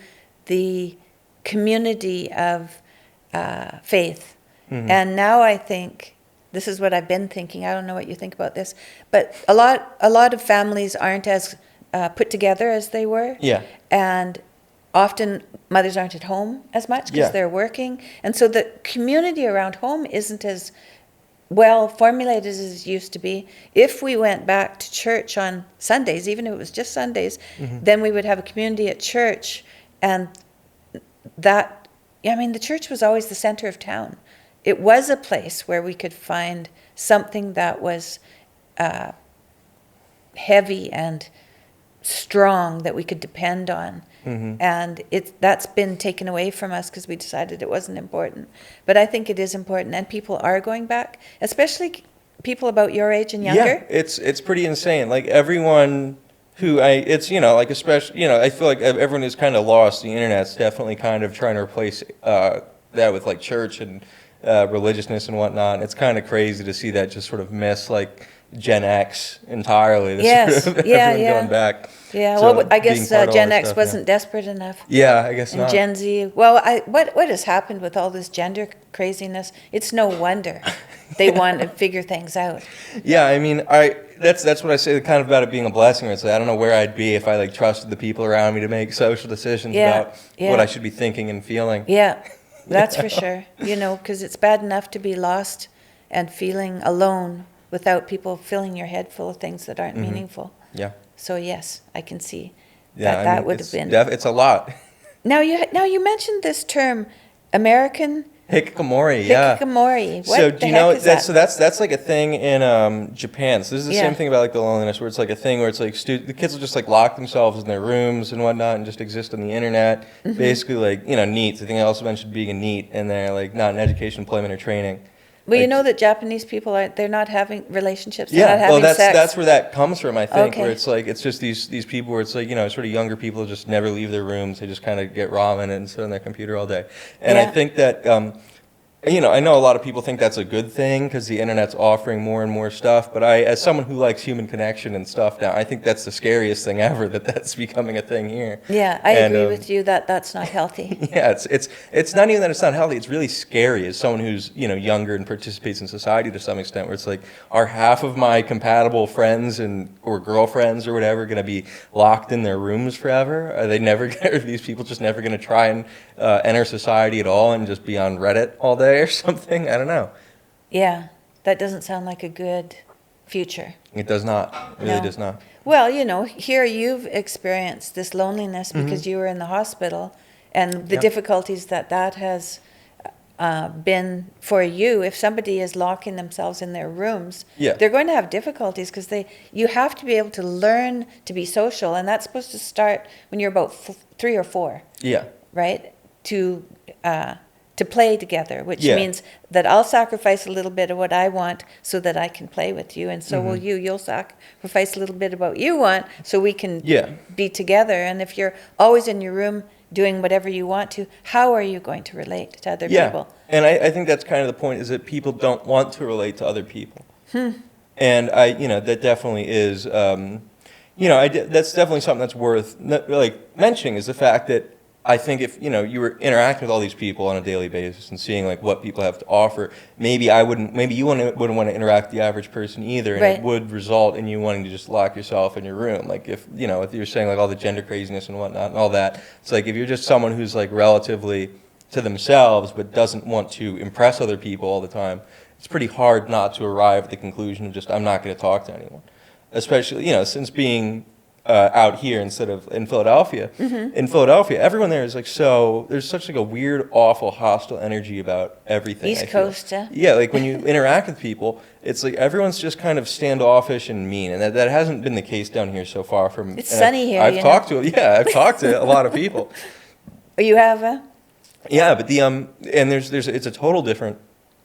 the community of faith. And now I think, this is what I've been thinking, I don't know what you think about this, but a lot of families aren't as put together as they were. Yeah. And often mothers aren't at home as much because Yeah. they're working. And so the community around home isn't as well formulated as it used to be. If we went back to church on Sundays, even if it was just Sundays, then we would have a community at church. And that, the church was always the center of town. It was a place where we could find something that was heavy and strong that we could depend on. And that's been taken away from us because we decided it wasn't important. But I think it is important, and people are going back, especially people about your age and younger. Yeah, it's pretty insane. Like everyone especially, I feel like everyone is kind of lost. The internet's definitely kind of trying to replace that with like church and religiousness and whatnot. And it's kind of crazy to see that just sort of miss like Gen X entirely. Yes, Sort of yeah, everyone yeah. going back. Yeah, So well, I guess being part of all Gen this X stuff, wasn't desperate enough. Yeah, I guess And not. Gen Z, well, what has happened with all this gender craziness? It's no wonder they want to figure things out. Yeah, I mean, that's what I say kind of about it being a blessing. It's like, I don't know where I'd be if I like trusted the people around me to make social decisions Yeah, about yeah. what I should be thinking and feeling. Yeah, that's for sure. Because it's bad enough to be lost and feeling alone without people filling your head full of things that aren't meaningful. Yeah. So yes, I can see Yeah, that would have been. It's a lot. Now you mentioned this term, American Hikikomori, yeah. hikikomori. What So the do you heck know is that? so that's like a thing in Japan. So this is the Yeah. same thing about like the loneliness, where it's like a thing where it's like the kids will just like lock themselves in their rooms and whatnot and just exist on the internet. Basically like NEETs. I think I also mentioned being a NEET, and they're like not in education, employment, or training. Well, you Like- know that Japanese people they're not having relationships. They're not Yeah, having well, sex. that's where that comes from, I think. Okay. Where it's like it's just these people where it's like sort of younger people just never leave their rooms. They just kind of get ramen and sit on their computer all day. And I Yeah. think that I know a lot of people think that's a good thing because the internet's offering more and more stuff. But as someone who likes human connection and stuff now, I think that's the scariest thing ever, that's becoming a thing here. Yeah, I agree with you that that's not healthy. Yeah, it's not even that it's not healthy. It's really scary as someone who's younger and participates in society to some extent. Where it's like, are half of my compatible friends or girlfriends or whatever going to be locked in their rooms forever? Are these people just never going to try and enter society at all and just be on Reddit all day or something? I don't know. Yeah, that doesn't sound like a good future. It does not. It really No. does not. Well, here you've experienced this loneliness because you were in the hospital, and the Yeah. difficulties that has been for you. If somebody is locking themselves in their rooms, Yeah. they're going to have difficulties because you have to be able to learn to be social, and that's supposed to start when you're about 3 or 4, Yeah. right? To to play together, which means that I'll sacrifice a little bit of what I want so that I can play with you, and so will you. You'll sacrifice a little bit of what you want so we can be together. And if you're always in your room doing whatever you want to, how are you going to relate to other people? And I think that's kind of the point, is that people don't want to relate to other people. And that definitely is, that's definitely something that's worth mentioning, is the fact that I think if, you were interacting with all these people on a daily basis and seeing like what people have to offer, maybe you wouldn't want to interact with the average person either, and it would result in you wanting to just lock yourself in your room. Like if you're saying like all the gender craziness and whatnot and all that, it's like if you're just someone who's like relatively to themselves but doesn't want to impress other people all the time, it's pretty hard not to arrive at the conclusion of just, I'm not going to talk to anyone. Especially, since being out here instead of in Philadelphia. In Philadelphia, everyone there is like there's such like a weird, awful, hostile energy about everything. East Coast, yeah, like when you interact with people, it's like everyone's just kind of standoffish and mean, and that hasn't been the case down here so far. It's sunny here. I've talked to a lot of people. Oh, you have? Yeah, but it's a total different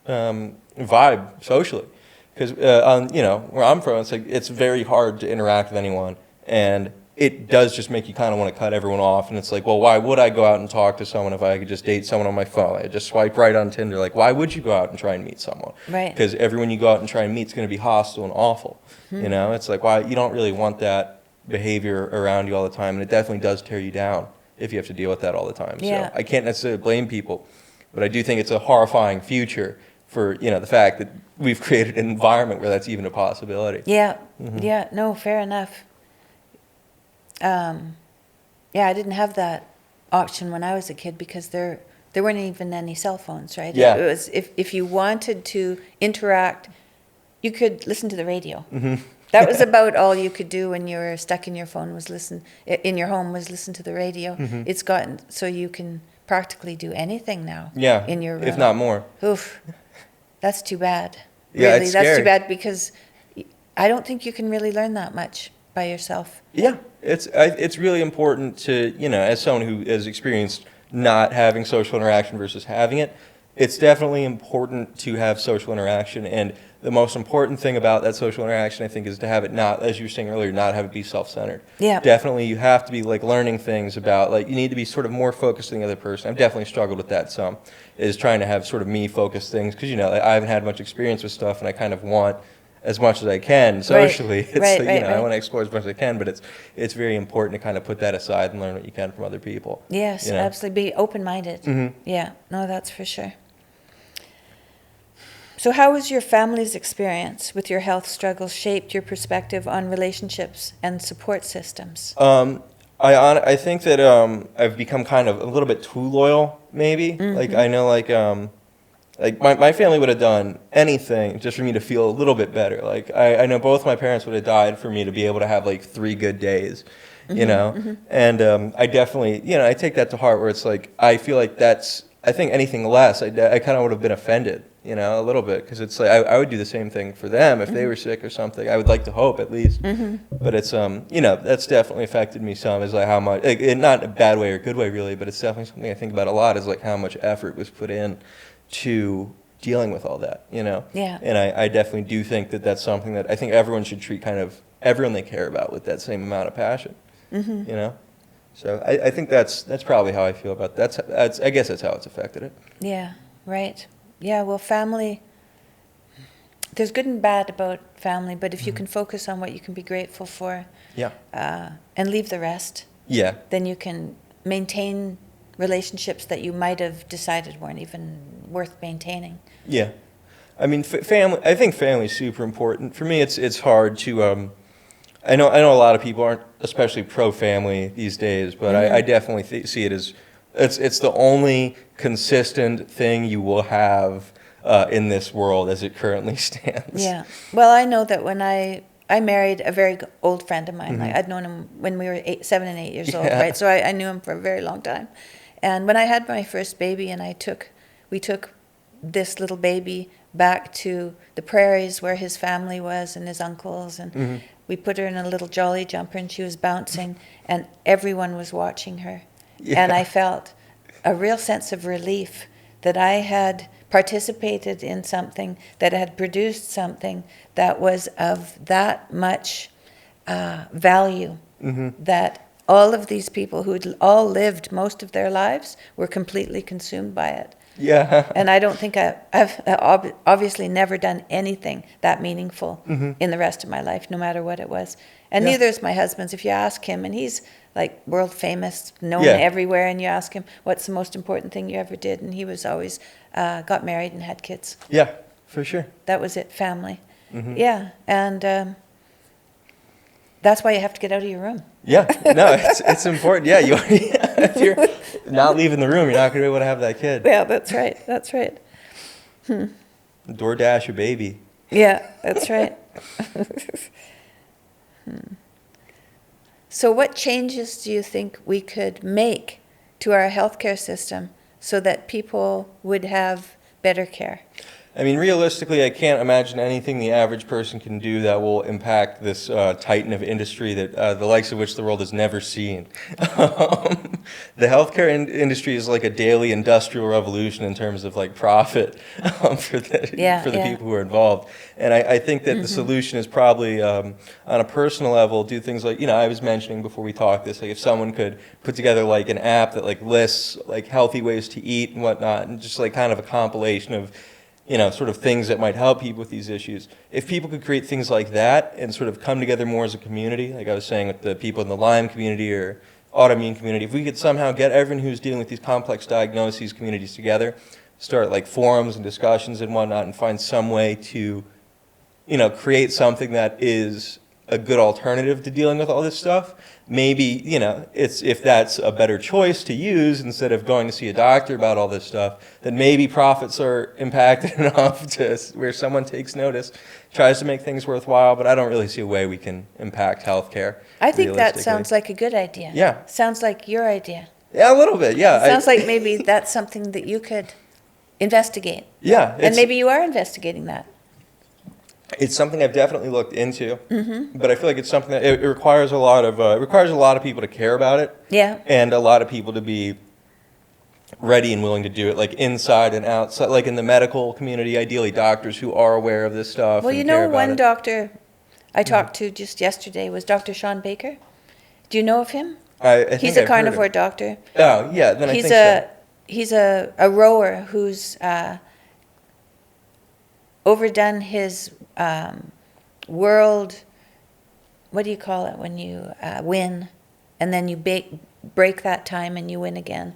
vibe socially, because where I'm from, it's like it's very hard to interact with anyone. And it does just make you kind of want to cut everyone off. And it's like, well, why would I go out and talk to someone if I could just date someone on my phone? I just swipe right on Tinder. Like, why would you go out and try and meet someone? Right. Because everyone you go out and try and meet is going to be hostile and awful. It's like, why you don't really want that behavior around you all the time. And it definitely does tear you down if you have to deal with that all the time. Yeah. So I can't necessarily blame people, but I do think it's a horrifying future for, the fact that we've created an environment where that's even a possibility. Yeah. Yeah. No, fair enough. I didn't have that option when I was a kid because there weren't even any cell phones, right? Yeah. It was if you wanted to interact, you could listen to the radio. That was about all you could do when you were stuck in your phone, was listen to the radio. It's gotten so you can practically do anything now. Yeah. In your room. If not more. Oof. That's too bad. Yeah, really, it's that's scary. too bad, because I don't think you can really learn that much by yourself. Yeah, it's really important to, as someone who has experienced not having social interaction versus having it, it's definitely important to have social interaction. And the most important thing about that social interaction, I think, is to have it not, as you were saying earlier, not have it be self-centered. Yeah. Definitely, you have to be like learning things about, like, you need to be sort of more focused on the other person. I've definitely struggled with that some, is trying to have sort of me-focused things, because, I haven't had much experience with stuff, and I kind of want as much as I can socially. I want to explore as much as I can, but it's very important to kind of put that aside and learn what you can from other people. Yes, absolutely. Be open-minded. Yeah, no, that's for sure. So how has your family's experience with your health struggles shaped your perspective on relationships and support systems? I think that I've become kind of a little bit too loyal, maybe. Like, I know, my family would have done anything just for me to feel a little bit better. Like, I know both my parents would have died for me to be able to have, 3 good days, And I definitely, I take that to heart, where it's like, I feel like I think anything less, I kind of would have been offended, a little bit. Because it's like, I would do the same thing for them if they were sick or something. I would like to hope, at least. But it's, that's definitely affected me some, is like how much, not in a bad way or good way, really, but it's definitely something I think about a lot, is like how much effort was put in to dealing with all that, Yeah. And I definitely do think that that's something that I think everyone should treat kind of everyone they care about with that same amount of passion, So I think that's probably how I feel about that. I guess that's how it's affected it. Yeah, right. Yeah, well, family, there's good and bad about family, but if you can focus on what you can be grateful for, and leave the rest, then you can maintain relationships that you might have decided weren't even worth maintaining. Yeah. I mean, family. I think family's super important. For me, it's hard to. I know a lot of people aren't especially pro-family these days, but I definitely see it as it's the only consistent thing you will have in this world as it currently stands. Yeah. Well, I know that when I married a very old friend of mine. I'd known him when we were 7 and 8 years old, right? So I knew him for a very long time. And when I had my first baby, and we took this little baby back to the prairies where his family was and his uncles, and we put her in a little jolly jumper, and she was bouncing, and everyone was watching her. And I felt a real sense of relief that I had participated in something that had produced something that was of that much value, that all of these people who'd all lived most of their lives were completely consumed by it. Yeah. And I don't think I've obviously never done anything that meaningful in the rest of my life, no matter what it was. And neither is my husband's. If you ask him, and he's like world famous, known everywhere, and you ask him, what's the most important thing you ever did? And he was always got married and had kids. Yeah, for sure. That was it, family. Yeah, and that's why you have to get out of your room. Yeah, no, it's important. Yeah, if you're not leaving the room, you're not going to be able to have that kid. Yeah, that's right. That's right. DoorDash your baby. Yeah, that's right. So what changes do you think we could make to our healthcare system so that people would have better care? I mean, realistically, I can't imagine anything the average person can do that will impact this titan of industry that the likes of which the world has never seen. The healthcare industry is like a daily industrial revolution in terms of like profit for the people who are involved. And I think that the solution is probably on a personal level, do things like, I was mentioning before we talked this, like if someone could put together like an app that like lists like healthy ways to eat and whatnot, and just like kind of a compilation of sort of things that might help people with these issues. If people could create things like that and sort of come together more as a community, like I was saying with the people in the Lyme community or autoimmune community, if we could somehow get everyone who's dealing with these complex diagnoses communities together, start like forums and discussions and whatnot, and find some way to, create something that is a good alternative to dealing with all this stuff. Maybe, it's if that's a better choice to use instead of going to see a doctor about all this stuff, then maybe profits are impacted enough to where someone takes notice, tries to make things worthwhile, but I don't really see a way we can impact healthcare. I think that sounds like a good idea. Yeah. Sounds like your idea. Yeah, a little bit, yeah. Sounds like maybe that's something that you could investigate. Yeah. And maybe you are investigating that. It's something I've definitely looked into, but I feel like it's something that it requires a lot of people to care about it, and a lot of people to be ready and willing to do it, like inside and outside, like in the medical community, ideally doctors who are aware of this stuff. Well, one doctor I talked to just yesterday was Dr. Sean Baker. Do you know of him? I think he's a carnivore doctor. Oh, yeah, then I think so. He's a rower who's overdone his world, what do you call it when you win and then you break that time and you win again?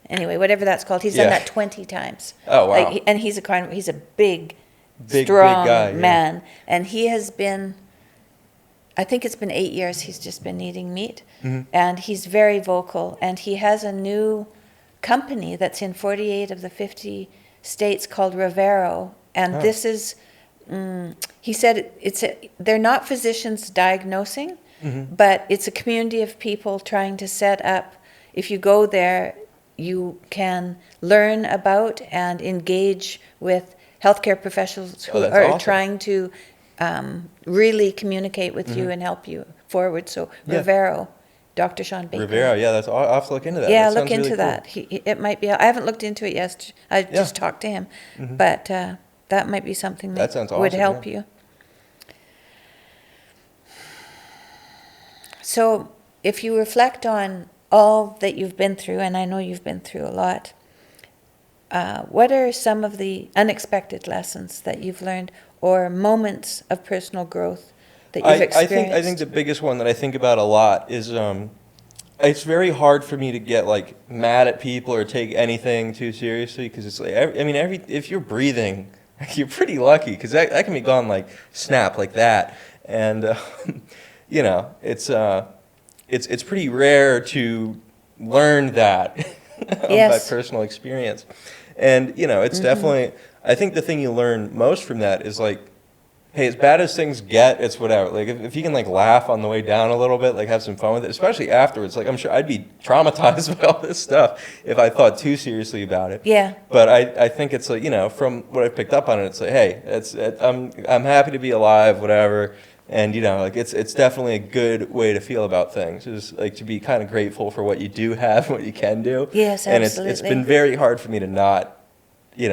Anyway, whatever that's called. He's done that 20 times. Oh, wow. And he's a big strong guy, man. And he has been, I think it's been 8 years he's just been eating meat. And he's very vocal. And he has a new company that's in 48 of the 50 states called Rivero. And this is, he said, they're not physicians diagnosing, but it's a community of people trying to set up, if you go there, you can learn about and engage with healthcare professionals who are trying to really communicate with you and help you forward. So Rivero, Dr. Sean Baker. Rivero, yeah, I'll have to look into that. Yeah, that look into really that. Cool. It might be, I haven't looked into it yet. I just talked to him, but that might be something that sounds would awesome, help you. So if you reflect on all that you've been through, and I know you've been through a lot, what are some of the unexpected lessons that you've learned or moments of personal growth that you've experienced? I think the biggest one that I think about a lot is it's very hard for me to get like mad at people or take anything too seriously, because it's like, if you're breathing, you're pretty lucky, because that can be gone like snap like that. And it's pretty rare to learn that by personal experience. And it's definitely, I think the thing you learn most from that is like, hey, as bad as things get, it's whatever. Like if you can like laugh on the way down a little bit, like have some fun with it, especially afterwards. Like I'm sure I'd be traumatized by all this stuff if I thought too seriously about it. Yeah. But I think it's like, from what I picked up on it, it's like, hey, I'm happy to be alive, whatever. And like it's definitely a good way to feel about things, is like to be kind of grateful for what you do have, what you can do. Yes, and absolutely. it's been very hard for me to not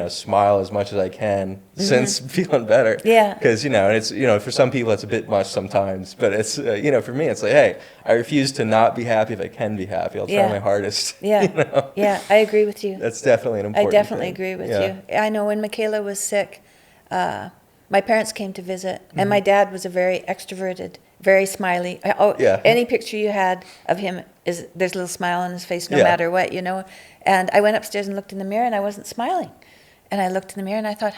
smile as much as I can since feeling better. Yeah. Because, and it's, for some people it's a bit much sometimes, but it's, for me, it's like, hey, I refuse to not be happy if I can be happy. I'll try my hardest. Yeah. Yeah, I agree with you. That's definitely an important I definitely thing. agree with you. I know when Michaela was sick, my parents came to visit, and my dad was a very extroverted, very smiley. Any picture you had of him, there's a little smile on his face no matter what, And I went upstairs and looked in the mirror, and I wasn't smiling. And I looked in the mirror, and I thought,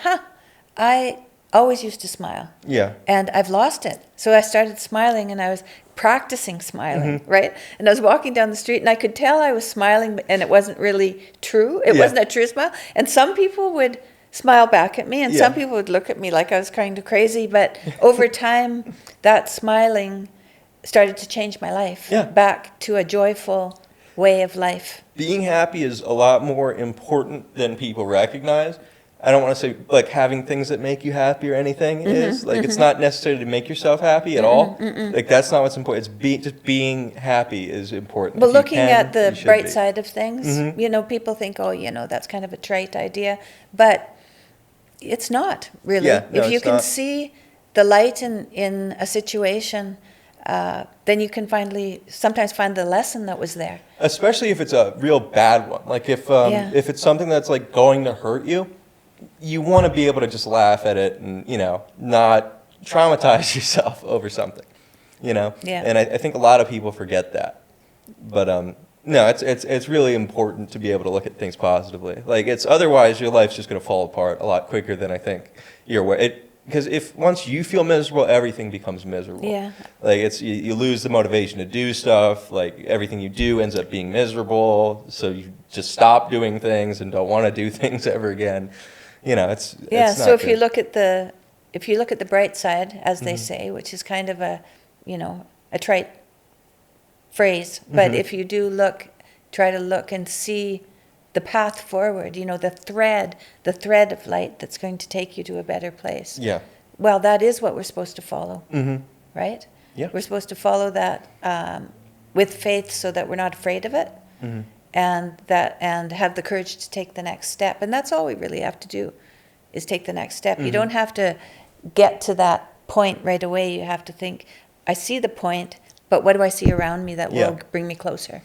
I always used to smile. Yeah. And I've lost it. So I started smiling, and I was practicing smiling, right? And I was walking down the street, and I could tell I was smiling, and it wasn't really true. It wasn't a true smile. And some people would smile back at me, and some people would look at me like I was kind of crazy. But over time, that smiling started to change my life back to a joyful way of life. Being happy is a lot more important than people recognize. I don't want to say like having things that make you happy or anything is like it's not necessary to make yourself happy at all. Like that's not what's important. It's just being happy is important. Well, looking at the bright side of things, people think, that's kind of a trite idea, but it's not really. If you can see the light in a situation, then you can sometimes find the lesson that was there. Especially if it's a real bad one. Like if it's something that's like going to hurt you, you want to be able to just laugh at it and, not traumatize yourself over something, Yeah. And I think a lot of people forget that. But no, it's really important to be able to look at things positively. Like otherwise your life's just going to fall apart a lot quicker than I think you're aware. Because once you feel miserable, everything becomes miserable. Yeah. Like you lose the motivation to do stuff. Like everything you do ends up being miserable. So you just stop doing things and don't want to do things ever again. It's not so if good. you look at the bright side, as they say, which is kind of a trite phrase, but if you do try to look and see the path forward, the thread of light that's going to take you to a better place. Yeah. Well, that is what we're supposed to follow, right? Yeah. We're supposed to follow that with faith, so that we're not afraid of it, and have the courage to take the next step. And that's all we really have to do, is take the next step. You don't have to get to that point right away. You have to think, I see the point, but what do I see around me that will bring me closer?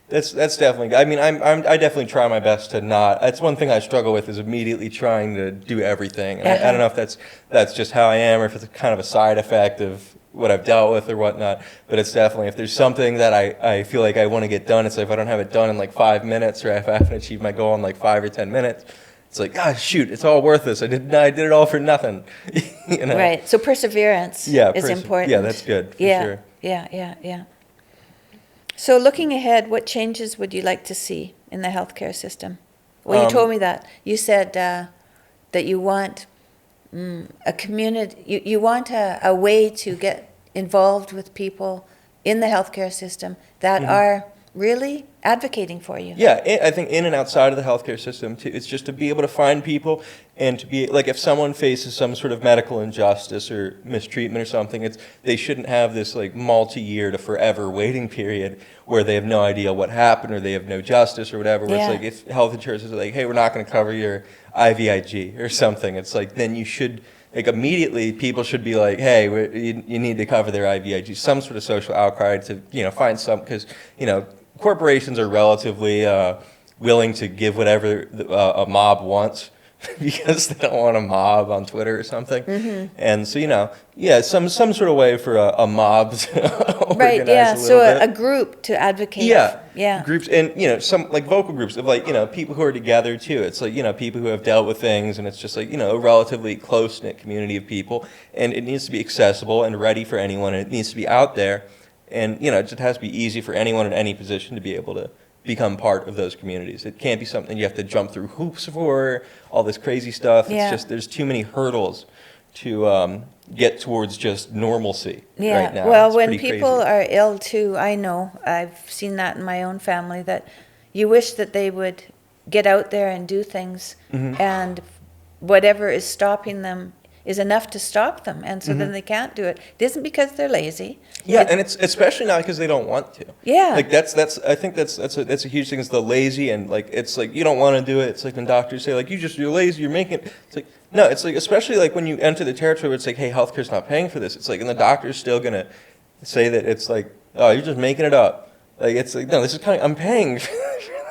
That's definitely. I mean, I definitely try my best to not. That's one thing I struggle with, is immediately trying to do everything. And I don't know if that's just how I am, or if it's kind of a side effect of what I've dealt with or whatnot. But it's definitely, if there's something that I feel like I want to get done, it's like if I don't have it done in like 5 minutes, or if I haven't achieved my goal in like 5 or 10 minutes, it's like, shoot, it's all worth this. I did it all for nothing. Right. So perseverance is important. Yeah, that's good. For sure. Yeah. So looking ahead, what changes would you like to see in the healthcare system? Well, you told me that. You said that you want a community, you want a way to get involved with people in the healthcare system that are really advocating for you. Yeah, I think in and outside of the healthcare system, too, it's just to be able to find people, and to be like, if someone faces some sort of medical injustice or mistreatment or something, they shouldn't have this like multi-year to forever waiting period where they have no idea what happened, or they have no justice or whatever. Where it's like, if health insurance is like, hey, we're not going to cover your IVIG or something, it's like, then you should, like, immediately people should be like, hey, you need to cover their IVIG, some sort of social outcry to find some, because corporations are relatively willing to give whatever a mob wants because they don't want a mob on Twitter or something. And so, some sort of way for a mob to organize a little bit. A group to advocate. Groups, and, some like vocal groups of like, people who are together too. It's like, people who have dealt with things, and it's just like, a relatively close-knit community of people, and it needs to be accessible and ready for anyone, and it needs to be out there. And, it just has to be easy for anyone in any position to be able to become part of those communities. It can't be something you have to jump through hoops for, all this crazy stuff. It's just, there's too many hurdles to get towards just normalcy right now. Well, when people are ill too, I know, I've seen that in my own family, that you wish that they would get out there and do things, and whatever is stopping them is enough to stop them, and so then they can't do it. It isn't because they're lazy. Yeah, and it's especially not because they don't want to. Yeah. Like I think that's a huge thing, is the lazy, and like it's like you don't want to do it. It's like when doctors say like you're lazy, you're making it. It's like no, it's like especially like when you enter the territory where it's like, hey, healthcare's not paying for this. It's like, and the doctor's still gonna say that it's like, oh, you're just making it up. Like it's like, no, this is I'm paying for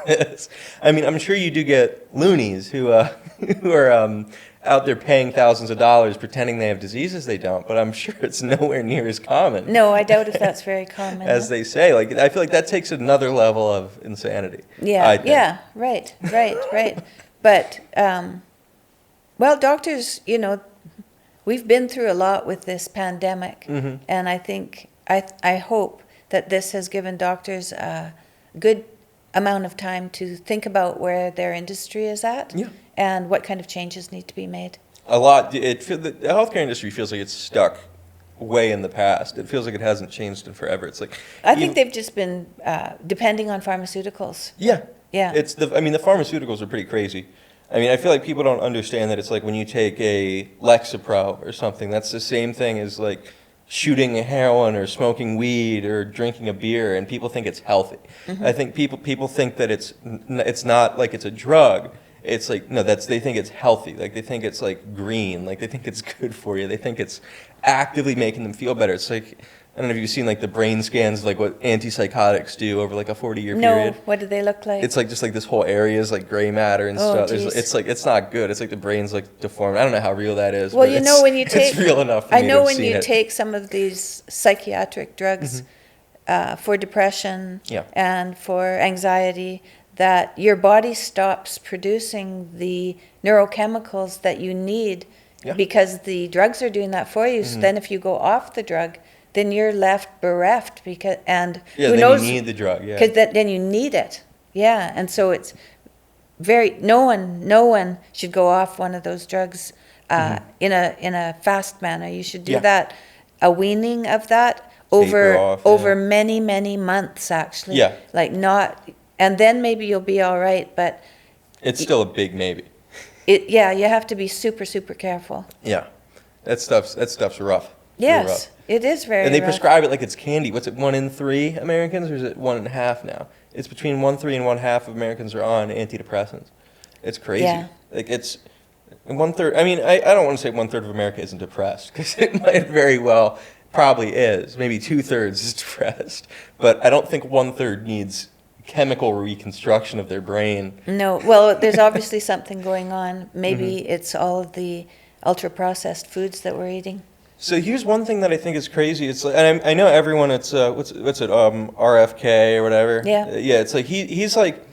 this. I mean, I'm sure you do get loonies who are out there paying thousands of dollars pretending they have diseases they don't, but I'm sure it's nowhere near as common. No, I doubt if that's very common. As they say. Like, I feel like that takes another level of insanity. Yeah, right. But, well, doctors, we've been through a lot with this pandemic, and I think, I hope that this has given doctors a good amount of time to think about where their industry is at and what kind of changes need to be made. A lot. The healthcare industry feels like it's stuck way in the past. It feels like it hasn't changed in forever. It's like I think they've just been depending on pharmaceuticals. Yeah. Yeah. The pharmaceuticals are pretty crazy. I mean, I feel like people don't understand that it's like when you take a Lexapro or something, that's the same thing as like shooting a heroin or smoking weed or drinking a beer, and people think it's healthy. I think people think that it's not like it's a drug. It's like, no, they think it's healthy. Like they think it's like green. Like they think it's good for you. They think it's actively making them feel better. It's like, I don't know if you've seen like the brain scans, like what antipsychotics do over like a 40-year period. No, what do they look like? It's like just like this whole area is like gray matter and stuff. Geez. It's like, it's not good. It's like the brain's like deformed. I don't know how real that is. Well, but when you take, it's real enough for I me know to have when seen you it. take some of these psychiatric drugs for depression and for anxiety, that your body stops producing the neurochemicals that you need because the drugs are doing that for you. So then if you go off the drug, then you're left bereft who knows? You need the drug, Because then you need it. Yeah, and so it's no one should go off one of those drugs in a fast manner. You should do that, a weaning of that over many, many months actually. Yeah. And then maybe you'll be all right, but it's still a big maybe. You have to be super, super careful. Yeah, that stuff's rough. Yes, rough. It is very And they rough. prescribe it like it's candy. What's it, 1 in 3 Americans, or is it 1.5 now? It's between 1/3 and 1/2 of Americans are on antidepressants. It's crazy. Yeah. Like it's 1/3. I mean, I don't want to say 1/3 of America isn't depressed, because it might very well probably is. Maybe 2/3 is depressed, but I don't think 1/3 needs chemical reconstruction of their brain. No, well, there's obviously something going on. Maybe it's all of the ultra-processed foods that we're eating. So here's one thing that I think is crazy. It's like, and I know everyone. It's what's it? RFK or whatever. Yeah. Yeah. It's like he's like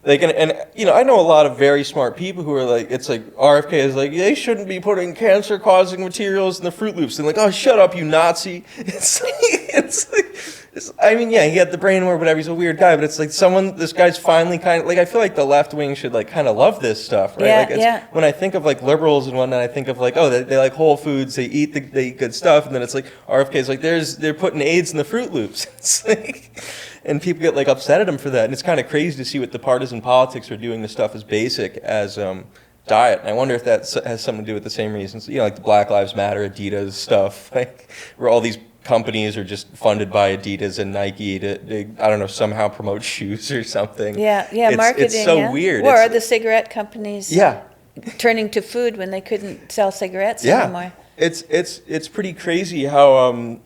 and I know a lot of very smart people who are like, it's like RFK is like, they shouldn't be putting cancer-causing materials in the Fruit Loops. And like, oh, shut up, you Nazi. I mean, yeah, he had the brain or whatever. He's a weird guy, but it's like this guy's finally kind of like, I feel like the left wing should like kind of love this stuff, right? Yeah, When I think of like liberals and whatnot, I think of like, oh, they like Whole Foods, they eat good stuff, and then it's like RFK's like, they're putting AIDS in the Fruit Loops. It's like, and people get like upset at him for that, and it's kind of crazy to see what the partisan politics are doing to stuff as basic as diet. And I wonder if that has something to do with the same reasons, like the Black Lives Matter, Adidas stuff, like where all these companies are just funded by Adidas and Nike to I don't know, somehow promote shoes or something. Yeah, marketing. It's so weird. Or the cigarette companies Yeah. turning to food when they couldn't sell cigarettes anymore. It's pretty crazy how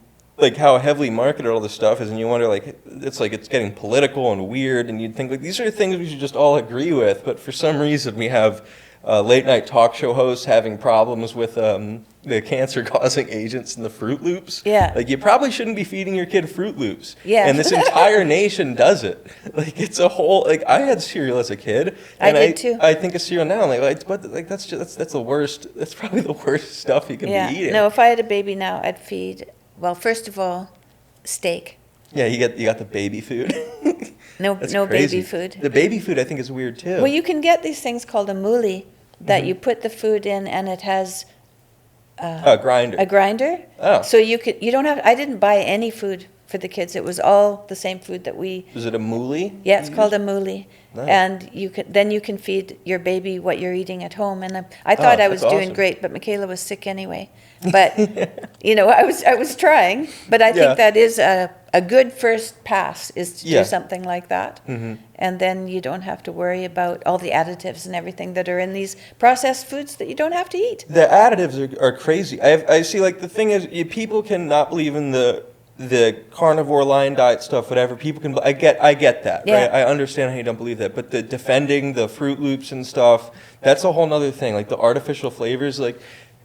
how heavily marketed all this stuff is, and you wonder it's getting political and weird, and you'd think like these are things we should just all agree with, but for some reason we have late night talk show hosts having problems with the cancer-causing agents in the Fruit Loops. Yeah. Like, you probably shouldn't be feeding your kid Fruit Loops. Yeah. And this entire nation does it. Like, it's a whole, I had cereal as a kid. And I did too. I think of cereal now, that's the worst, that's probably the worst stuff you can be eating. No, if I had a baby now, I'd feed, well, first of all, steak. Yeah, you got the baby food. No crazy. baby food. The baby food, I think, is weird too. Well, you can get these things called a mouli that you put the food in, and it has a grinder. A grinder. Oh. So I didn't buy any food for the kids. It was all the same food that we. Is it a mouli? Yeah, it's called a mouli. Nice. And you can feed your baby what you're eating at home. And I thought I was that's doing awesome. great, but Michaela was sick anyway. But I was trying. But I think that is a good first pass, is to do something like that. Mm-hmm. And then you don't have to worry about all the additives and everything that are in these processed foods that you don't have to eat. The additives are crazy. I see, like, the thing is, people can not believe in the carnivore lion diet stuff, whatever. People can, I get that, right? I understand how you don't believe that, but the defending the Fruit Loops and stuff, that's a whole nother thing. Like the artificial flavors, like,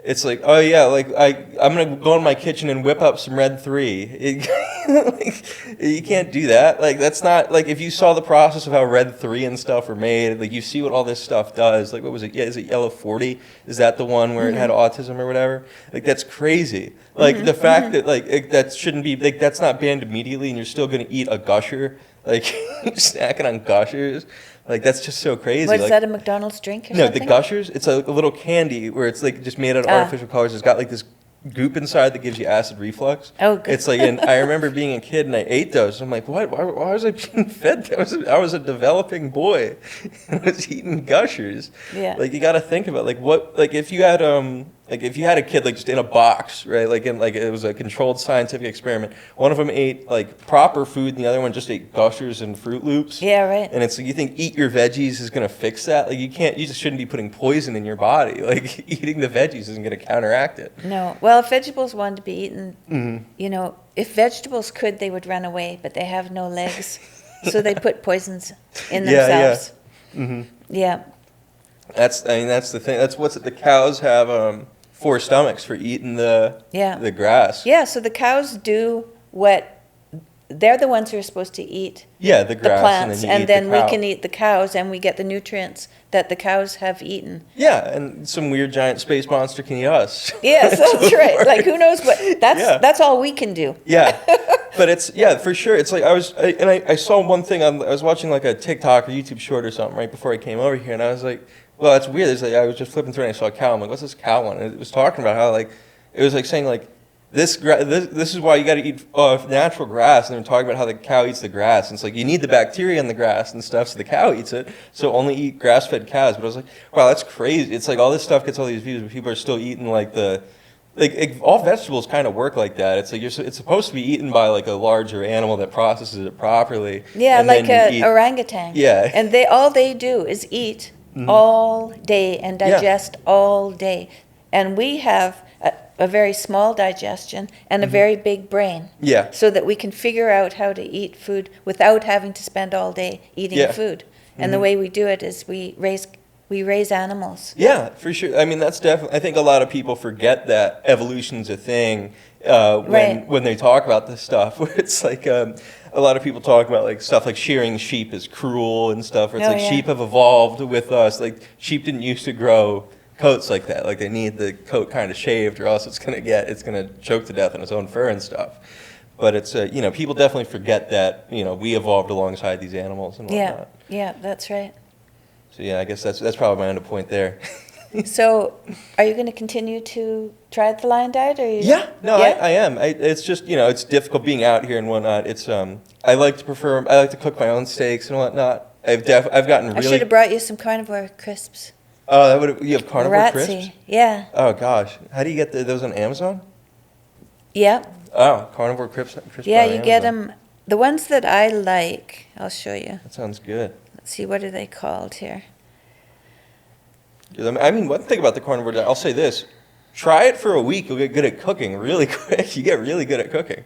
it's like, oh yeah, like I'm gonna go in my kitchen and whip up some Red 3. Like, you can't do that. Like, that's not, like, if you saw the process of how Red 3 and stuff are made, like, you see what all this stuff does. Like, what was it? Yeah, is it Yellow 40? Is that the one where it had autism or whatever? Like, that's crazy. Like, the fact that, like, that shouldn't be, like, that's not banned immediately, and you're still gonna eat a Gusher, like, snacking on Gushers. Like, that's just so crazy. What, is like, that a McDonald's drink or no, something? the Gushers, it's a little candy where it's like just made out of artificial colors. It's got like this goop inside that gives you acid reflux. Oh, good. It's like, and I remember being a kid and I ate those. I'm like, what? Why was I being fed that? I was a developing boy. I was eating Gushers. Yeah. Like, you got to think about, like, what, like, if you had a kid, like, just in a box, right? Like, it was a controlled scientific experiment. One of them ate, like, proper food, and the other one just ate Gushers and Fruit Loops. Yeah, right. And it's like, you think eat your veggies is going to fix that? Like, you just shouldn't be putting poison in your body. Like, eating the veggies isn't going to counteract it. No. Well, if vegetables wanted to be eaten, if vegetables could, they would run away, but they have no legs. So they put poisons in themselves. Yeah. That's the thing. That's the cows have 4 stomachs for eating the grass. Yeah, so the cows do what, they're the ones who are supposed to eat the grass, plants, and then we can eat the cows, and we get the nutrients that the cows have eaten. Yeah, and some weird giant space monster can eat us. Yes, that's right. Like, who knows what, that's all we can do. Yeah. But it's, for sure. It's like, I saw one thing, I was watching like a TikTok or YouTube short or something right before I came over here, and I was like, well, that's weird. It's like, I was just flipping through and I saw a cow. I'm like, what's this cow one? And it was talking about how, like, it was like saying, like, this is why you got to eat natural grass. And they're talking about how the cow eats the grass. And it's like, you need the bacteria in the grass and stuff, so the cow eats it. So only eat grass-fed cows. But I was like, wow, that's crazy. It's like all this stuff gets all these views, but people are still eating like all vegetables kind of work like that. It's like it's supposed to be eaten by like a larger animal that processes it properly. Yeah, like an orangutan. Yeah. And all they do is eat all day and digest all day. And we have a very small digestion and a very big brain. Yeah. So that we can figure out how to eat food without having to spend all day eating food. And the way we do it is we raise animals. Yeah, for sure. I mean, that's definitely, I think a lot of people forget that evolution's a thing when they talk about this stuff, where it's like a lot of people talk about like stuff like shearing sheep is cruel and stuff, or it's sheep have evolved with us. Like, sheep didn't used to grow coats like that. Like, they need the coat kind of shaved, or else it's gonna choke to death in its own fur and stuff. But it's people definitely forget that we evolved alongside these animals and whatnot. Yeah, that's right. So yeah, I guess that's probably my end point there. So, are you going to continue to try the lion diet, or I am. It's just it's difficult being out here and whatnot. It's I like to cook my own steaks and whatnot. I've gotten really. I should have brought you some carnivore crisps. Oh, you have carnivore crisps? Yeah. Oh gosh, how do you get those on Amazon? Yeah. Oh, carnivore crisps. Yeah, you get them. The ones that I like, I'll show you. That sounds good. Let's see, what are they called here? I mean, one thing about the carnivore diet, I'll say this. Try it for a week, you'll get good at cooking really quick. You get really good at cooking.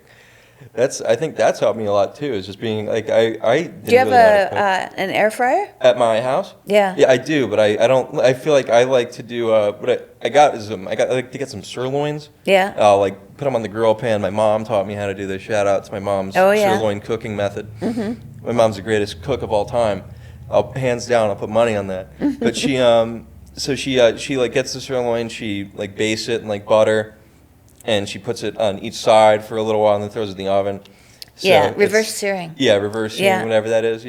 I think that's helped me a lot too, is just being like, I didn't Do you have really know how to cook. an air fryer? At my house? Yeah. Yeah, I do, but I don't, I feel like I like to do, what I like to get some sirloins. Yeah. I'll like put them on the grill pan. My mom taught me how to do this. Shout out to my mom's sirloin cooking method. My mom's the greatest cook of all time. Hands down, I'll put money on that. But she like gets the sirloin, she like bastes it in like butter, and she puts it on each side for a little while and then throws it in the oven. So reverse searing. Yeah, reverse searing, whatever that is,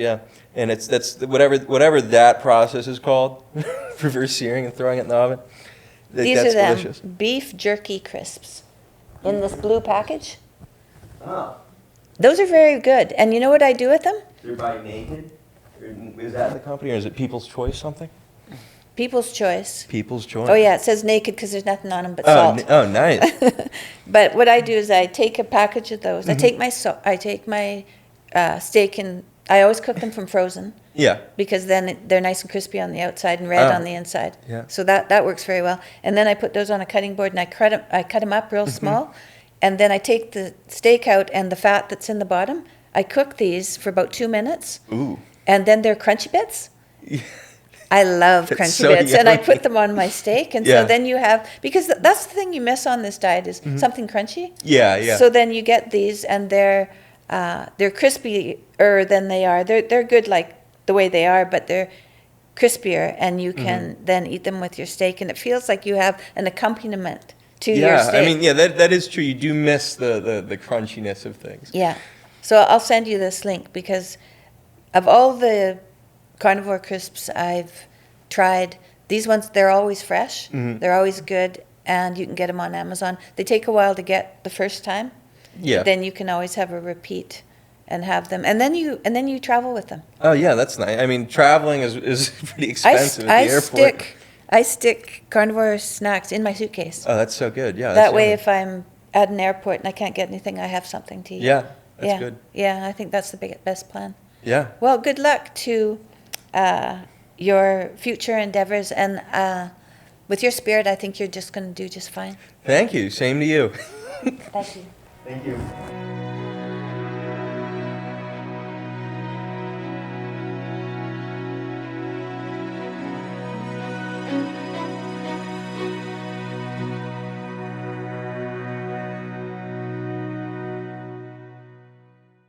And that's whatever that process is called, reverse searing and throwing it in the oven. These that's are them delicious. beef jerky crisps in this blue package. Oh. Those are very good. And you know what I do with them? They're by Naked? Is that the company, or is it People's Choice something? People's Choice. People's Choice? Oh, yeah, it says Naked because there's nothing on them but Oh, salt. oh, nice. But what I do is I take a package of those. Mm-hmm. I take my steak, and I always cook them from frozen. Yeah. Because then they're nice and crispy on the outside and red Oh, on the inside. yeah. So that works very well. And then I put those on a cutting board and I cut them up real Mm-hmm. small. And then I take the steak out and the fat that's in the bottom. I cook these for about 2 minutes. Ooh. And then they're crunchy bits. I love It's crunchy so bits, and I yummy. put them on my steak. And Yeah. so then you have, because that's the thing you miss on this diet is something crunchy. Yeah, yeah. So then you get these, and they're crispier than they are. They're good like the way they are, but they're crispier, and you can then eat them with your steak, and it feels like you have an accompaniment to your Yeah, steak. I mean, yeah, that is true. You do miss the crunchiness of things. Yeah. So I'll send you this link because of all the carnivore crisps I've tried, these ones, they're always fresh. They're always good, and you can get them on Amazon. They take a while to get the first time. Yeah. Then you can always have a repeat and have them. And then you travel with them. Oh, yeah, that's nice. I mean, traveling is pretty expensive at the airport. I stick carnivore snacks in my suitcase. Oh, that's so good. Yeah. That that's way, yummy. if I'm at an airport and I can't get anything, I have something to eat. Yeah, that's yeah. good. Yeah, I think that's the best plan. Yeah. Well, good luck to your future endeavors, and with your spirit, I think you're just going to do just fine. Thank you. Same to you. Thank you. Thank you.